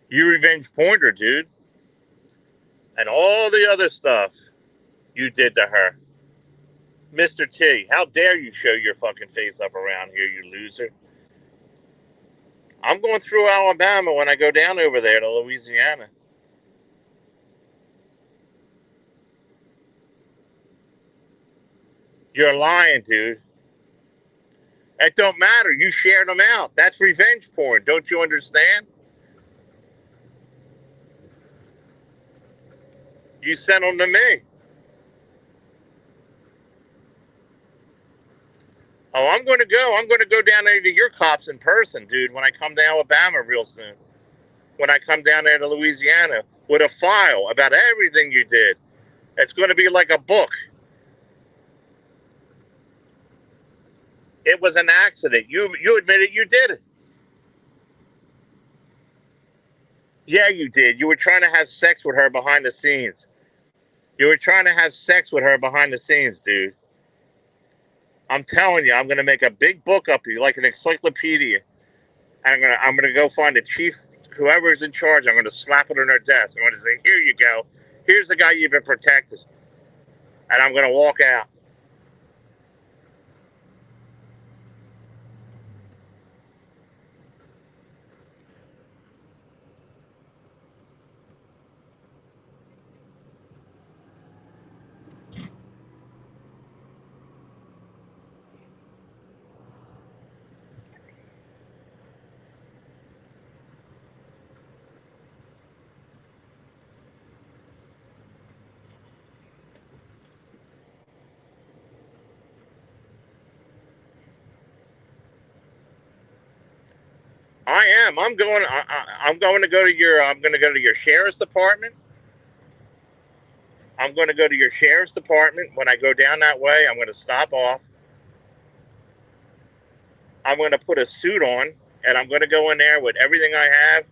revenge porned her, dude. And all the other stuff you did to her. Mr. T, how dare you show your fucking face up around here, you loser. I'm going through Alabama when I go down over there to Louisiana. You're lying, dude. It don't matter. You shared them out. That's revenge porn. Don't you understand? You sent them to me. Oh, I'm going to go. I'm going to go down there to your cops in person, dude, when I come to Alabama real soon. When I come down there to Louisiana with a file about everything you did. It's going to be like a book. It was an accident. You admitted you did it. Yeah, you did. You were trying to have sex with her behind the scenes. You were trying to have sex with her behind the scenes, dude. I'm telling you, I'm going to make a big book up of you, like an encyclopedia. And I'm gonna go find the chief, whoever's in charge. I'm going to slap it on their desk. I'm going to say, here you go. Here's the guy you've been protecting. And I'm going to walk out. I am. I'm going. I'm going to go to your. I'm going to go to your sheriff's department. I'm going to go to your sheriff's department. When I go down that way, I'm going to stop off. I'm going to put a suit on, and I'm going to go in there with everything I have.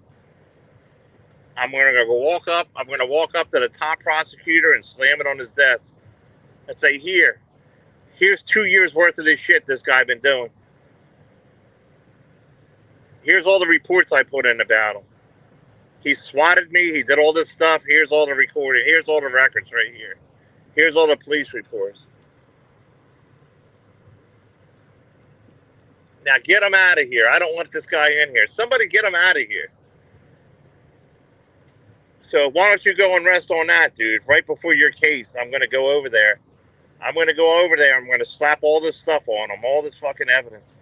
I'm going to go walk up. I'm going to walk up to the top prosecutor and slam it on his desk and say, here's 2 years worth of this shit this guy been doing. Here's all the reports I put in about him. He swatted me. He did all this stuff. Here's all the recording. Here's all the records right here. Here's all the police reports. Now get him out of here. I don't want this guy in here. Somebody get him out of here. So why don't you go and rest on that, dude? Right before your case, I'm going to go over there. I'm going to slap all this stuff on him, all this fucking evidence.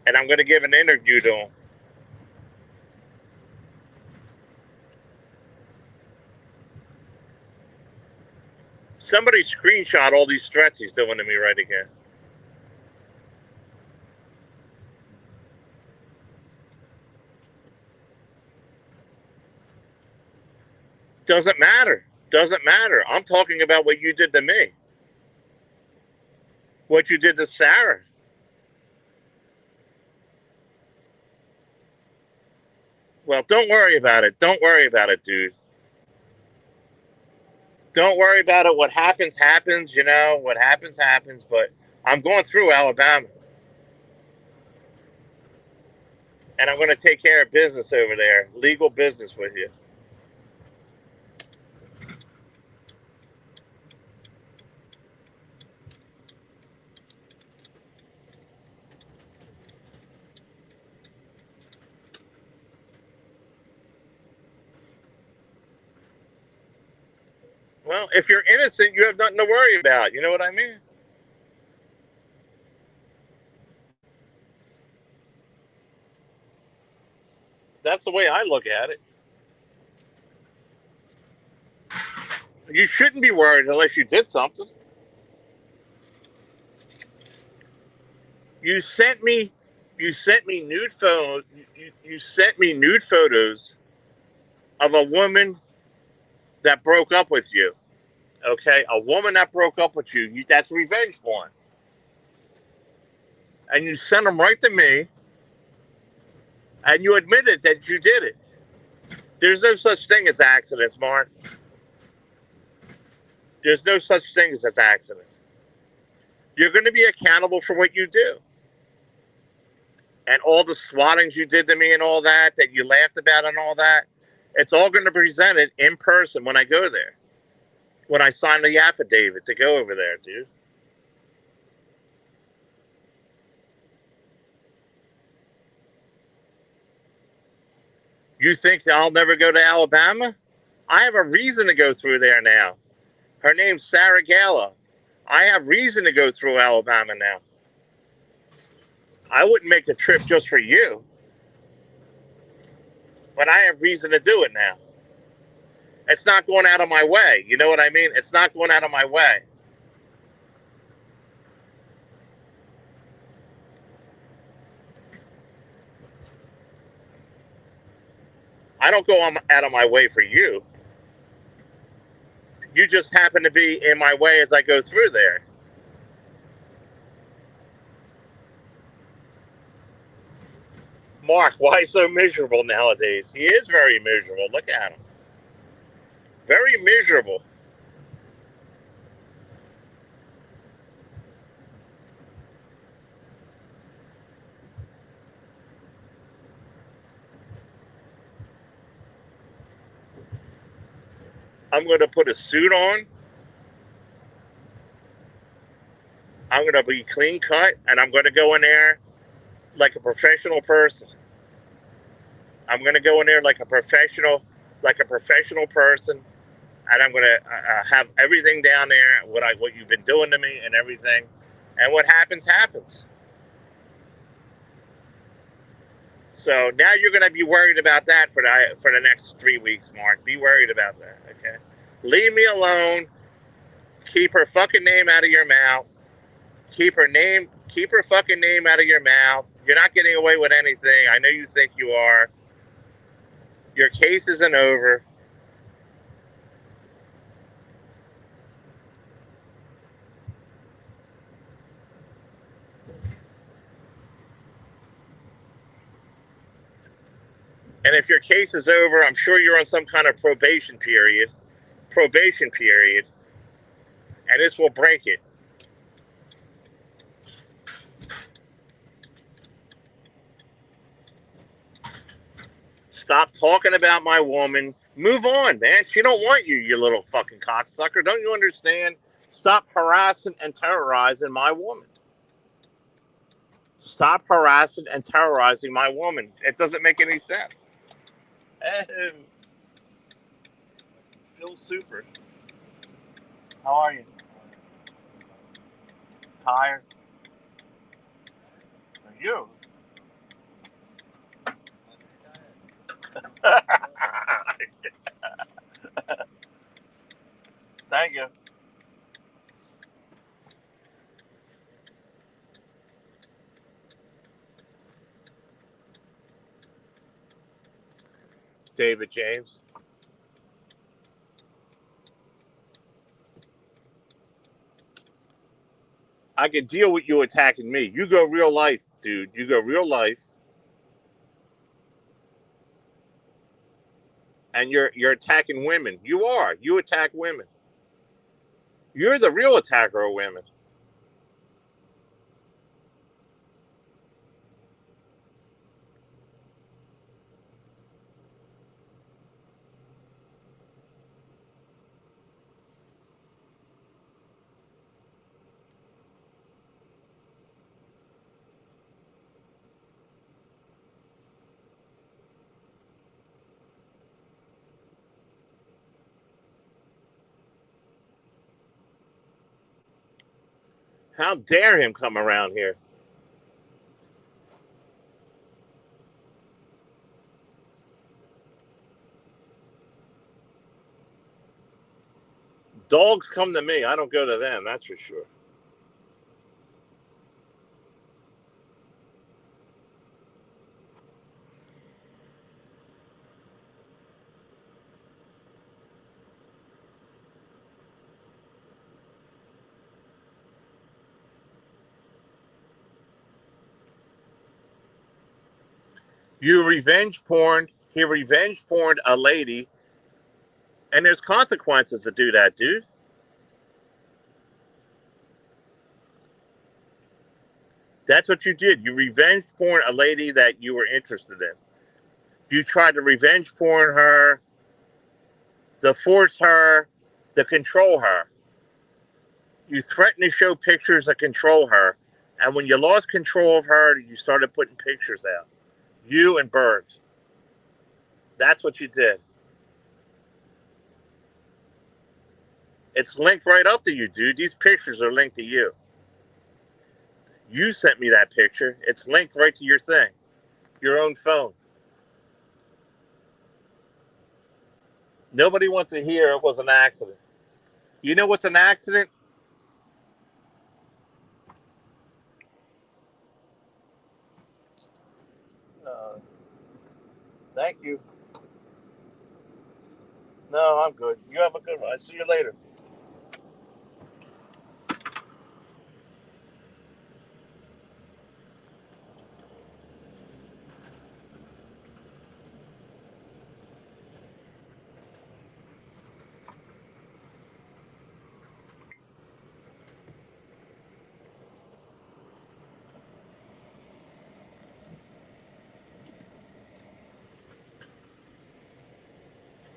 And I'm going to give an interview to him. Somebody screenshot all these threats he's doing to me right again. Doesn't matter. Doesn't matter. I'm talking about what you did to me. What you did to Sarah. Well, don't worry about it. Don't worry about it, dude. Don't worry about it. What happens, happens. You know, what happens, happens. But I'm going through Alabama. And I'm going to take care of business over there. Legal business with you. Well, if you're innocent, you have nothing to worry about. You know what I mean? That's the way I look at it. You shouldn't be worried unless you did something. You sent me You sent me nude photos. You sent me nude photos of a woman that broke up with you. Okay, a woman that broke up with you. That's revenge porn. And you sent them right to me, and you admitted that you did it. There's no such thing as accidents, Mark. There's no such thing as accidents. You're going to be accountable for what you do. And all the swattings you did to me and all that you laughed about and all that, it's all going to be presented in person when I go there. When I sign the affidavit to go over there, dude. You think I'll never go to Alabama? I have a reason to go through there now. Her name's Sarah Gala. I have reason to go through Alabama now. I wouldn't make the trip just for you, but I have reason to do it now. It's not going out of my way. You know what I mean? It's not going out of my way. I don't go out of my way for you. You just happen to be in my way as I go through there. Mark, why so miserable nowadays? He is very miserable. Look at him. Very miserable. I'm going to put a suit on. I'm going to be clean cut, and I'm going to go in there like a professional person. I'm going to go in there like a professional person, and I'm going to have everything down there, what you've been doing to me and everything. And what happens, happens. So now you're going to be worried about that for the next 3 weeks, Mark. Be worried about that, okay? Leave me alone. Keep her fucking name out of your mouth. Keep her fucking name out of your mouth. You're not getting away with anything. I know you think you are. Your case isn't over. And if your case is over, I'm sure you're on some kind of probation period, and this will break it. Stop talking about my woman. Move on, man. She don't want you, you little fucking cocksucker. Don't you understand? Stop harassing and terrorizing my woman. Stop harassing and terrorizing my woman. It doesn't make any sense. Phil Super. How are you? Tired? Are you? Thank you. David James. I can deal with you attacking me. You go real life, dude. You go real life. And you're attacking women. You are. You attack women. You're the real attacker of women. How dare him come around here? Dogs come to me. I don't go to them. That's for sure. You revenge porn. He revenge porned a lady, and there's consequences to do that, dude. That's what you did. You revenge porn a lady that you were interested in. You tried to revenge porn her, to force her, to control her. You threatened to show pictures to control her. And when you lost control of her, you started putting pictures out. You and Bergs. That's what you did. It's linked right up to you, dude. These pictures are linked to you. You sent me that picture. It's linked right to your thing, your own phone. Nobody wants to hear it was an accident. You know what's an accident? Thank you. No, I'm good. You have a good one. I'll see you later.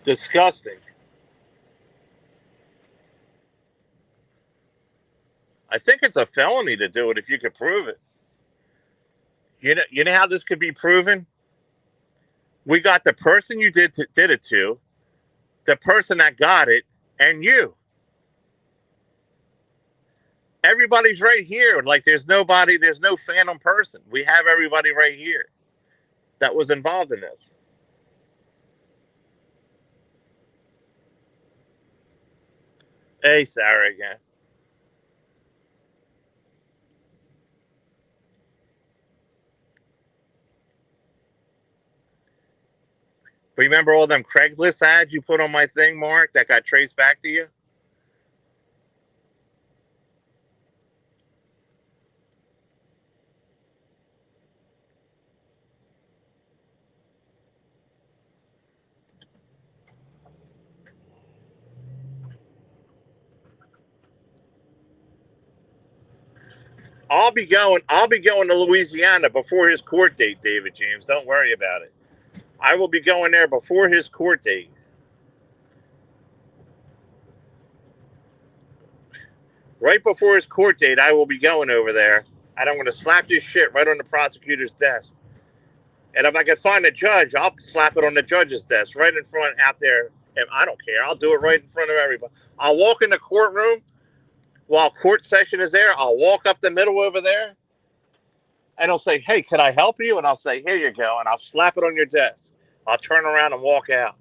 Disgusting. I think it's a felony to do it if you could prove it. You know how this could be proven? We got the person you did it to, the person that got it, and you. Everybody's right here. Like there's no phantom person. We have everybody right here that was involved in this. Hey, Sarah again. Remember all them Craigslist ads you put on my thing, Mark, that got traced back to you? I'll be going to Louisiana before his court date, David James. Don't worry about it. I will be going there before his court date. Right before his court date, I will be going over there, and I'm going to slap this shit right on the prosecutor's desk. And if I can find a judge, I'll slap it on the judge's desk right in front out there. And I don't care. I'll do it right in front of everybody. I'll walk in the courtroom while court session is there. I'll walk up the middle over there, and he'll say, "Hey, can I help you?" And I'll say, "Here you go." And I'll slap it on your desk. I'll turn around and walk out.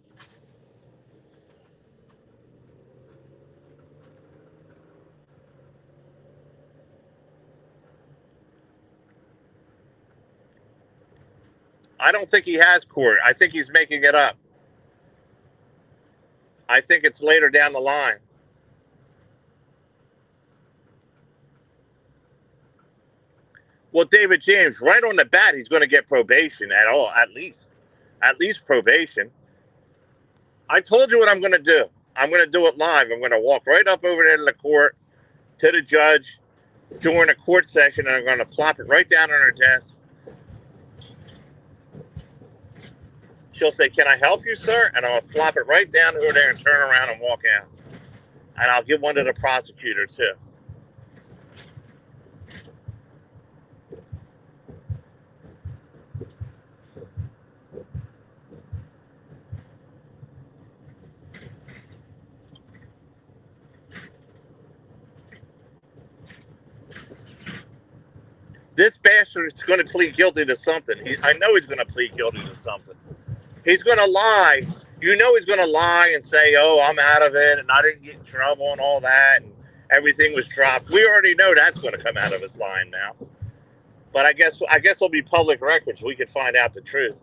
I don't think he has court. I think he's making it up. I think it's later down the line. Well, David James, right on the bat, he's going to get probation at least probation. I told you what I'm going to do. I'm going to do it live. I'm going to walk right up over there to the court, to the judge, during a court session, and I'm going to plop it right down on her desk. She'll say, "Can I help you, sir?" And I'll flop it right down over there and turn around and walk out. And I'll give one to the prosecutor, too. This bastard is going to plead guilty to something. I know he's going to plead guilty to something. He's going to lie. You know he's going to lie and say, "Oh, I'm out of it, and I didn't get in trouble and all that, and everything was dropped." We already know that's going to come out of his line now. But I guess it'll be public records. We could find out the truth.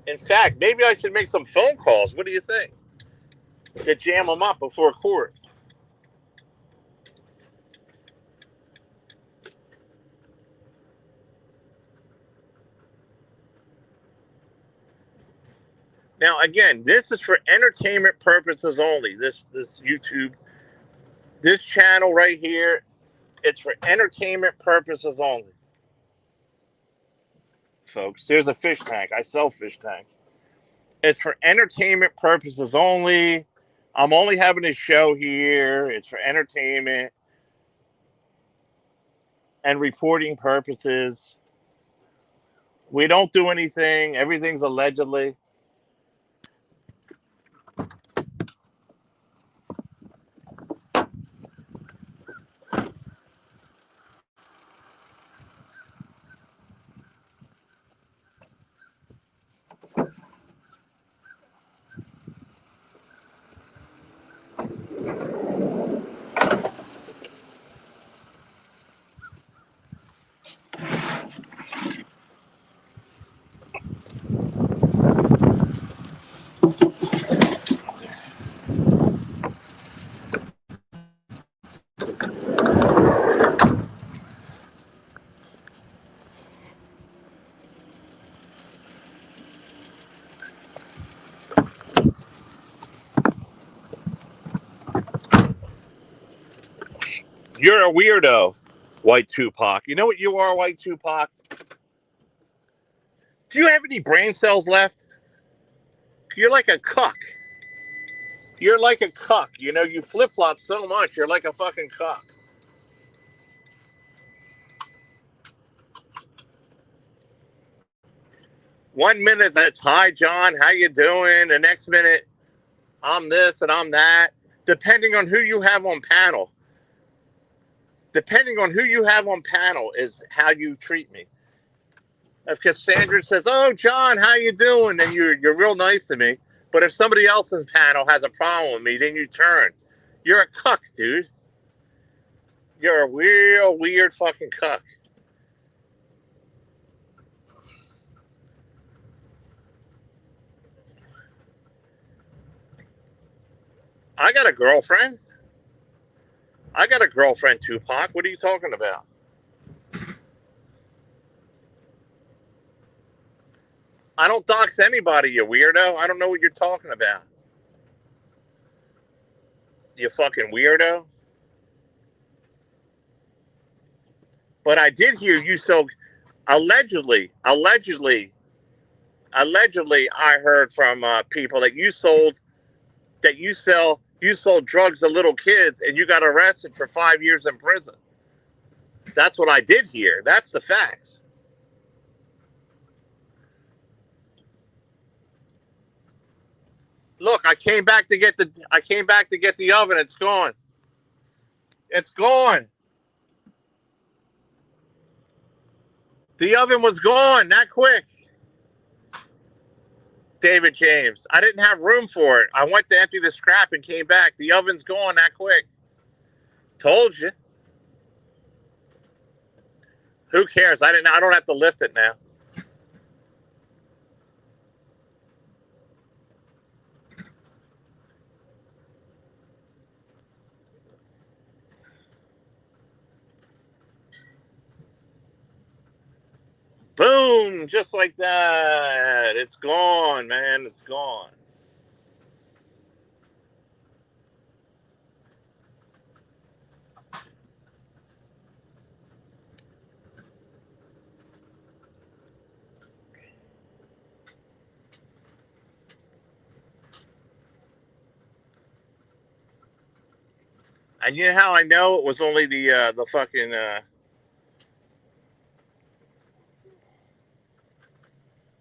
In fact, maybe I should make some phone calls. What do you think? To jam them up before court. Now, again, this is for entertainment purposes only. This YouTube, this channel right here, it's for entertainment purposes only. Folks, there's a fish tank. I sell fish tanks. It's for entertainment purposes only. I'm only having a show here. It's for entertainment and reporting purposes. We don't do anything. Everything's allegedly. You're a weirdo, White Tupac. You know what you are, White Tupac? Do you have any brain cells left? You're like a cuck. You're like a cuck. You know, you flip-flop so much, you're like a fucking cuck. One minute that's, hi, John, how you doing? The next minute, I'm this and I'm that. Depending on who you have on panel. Depending on who you have on panel is how you treat me. If Cassandra says, oh, John, how you doing? Then you're real nice to me. But if somebody else's panel has a problem with me, then you turn. You're a cuck, dude. You're a real weird fucking cuck. I got a girlfriend. I got a girlfriend, Tupac. What are you talking about? I don't dox anybody, you weirdo. I don't know what you're talking about. You fucking weirdo. But I did hear you so allegedly, I heard from people that you sold drugs to little kids and you got arrested for 5 years in prison. That's what I did hear. That's the facts. Look, I came back to get the oven. It's gone. It's gone. The oven was gone that quick. David James. I didn't have room for it. I went to empty the scrap and came back. The oven's gone that quick. Told you. Who cares? I don't have to lift it now. Boom, just like that. It's gone, man. It's gone. And you know how I know it was only the fucking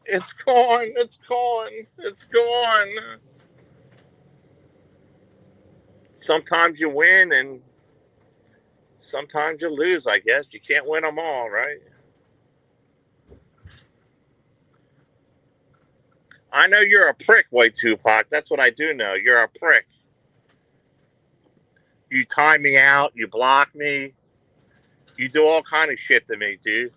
it's gone. It's gone. It's gone. Sometimes you win and sometimes you lose, I guess. You can't win them all, right? I know you're a prick, White Tupac. That's what I do know. You're a prick. You time me out. You block me. You do all kind of shit to me, dude.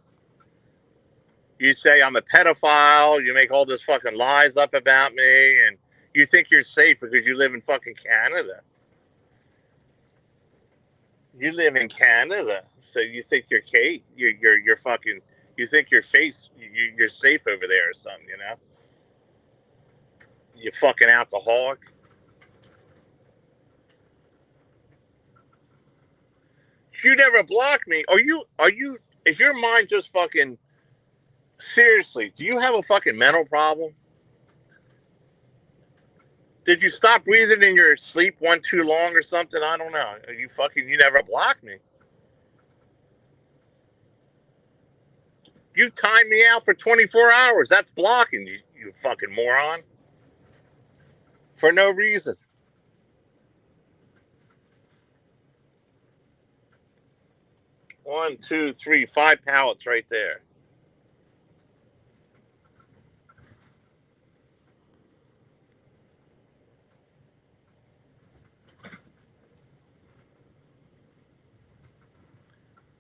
You say I'm a pedophile. You make all this fucking lies up about me. And you think you're safe because you live in fucking Canada. You live in Canada. So you think you're Kate. You're fucking... You think you're safe over there or something, you know? You fucking alcoholic. You never block me. Is your mind just fucking, seriously, do you have a fucking mental problem? Did you stop breathing in your sleep one too long or something? I don't know. You never blocked me. You timed me out for 24 hours. That's blocking you, you fucking moron. For no reason. One, two, three, 5 pallets right there.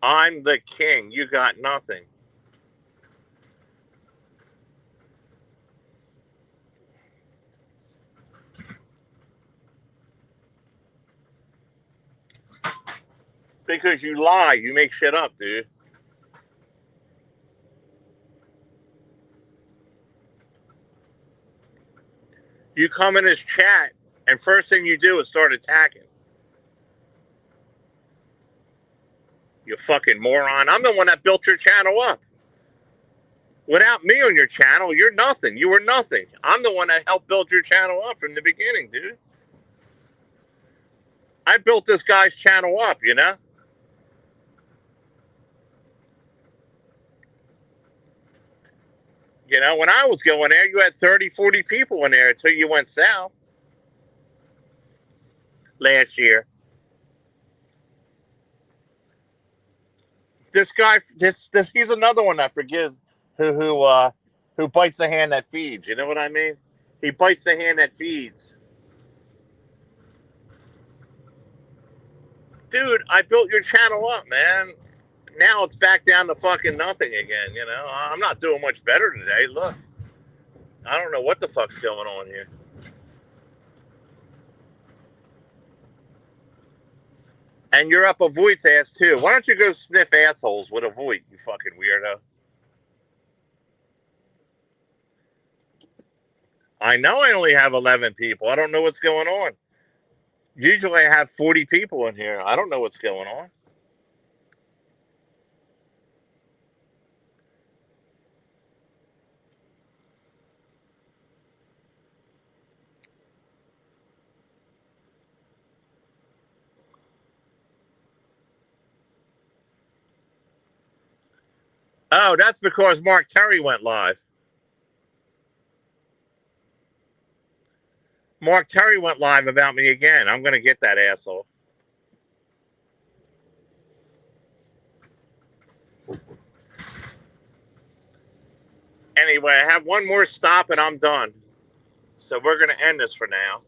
I'm the king. You got nothing. Because you lie. You make shit up, dude. You come in his chat, and first thing you do is start attacking. You fucking moron. I'm the one that built your channel up. Without me on your channel, you're nothing. You were nothing. I'm the one that helped build your channel up from the beginning, dude. I built this guy's channel up, you know? You know, when I was going there, you had 30, 40 people in there until you went south last year. This guy, he's another one that forgives, who bites the hand that feeds. You know what I mean? He bites the hand that feeds. Dude, I built your channel up, man. Now it's back down to fucking nothing again, you know? I'm not doing much better today. Look, I don't know what the fuck's going on here. And you're up a Voight's ass, too. Why don't you go sniff assholes with a Voight, you fucking weirdo? I know I only have 11 people. I don't know what's going on. Usually I have 40 people in here. I don't know what's going on. Oh, that's because Mark Terry went live. Mark Terry went live about me again. I'm going to get that asshole. Anyway, I have one more stop and I'm done. So we're going to end this for now.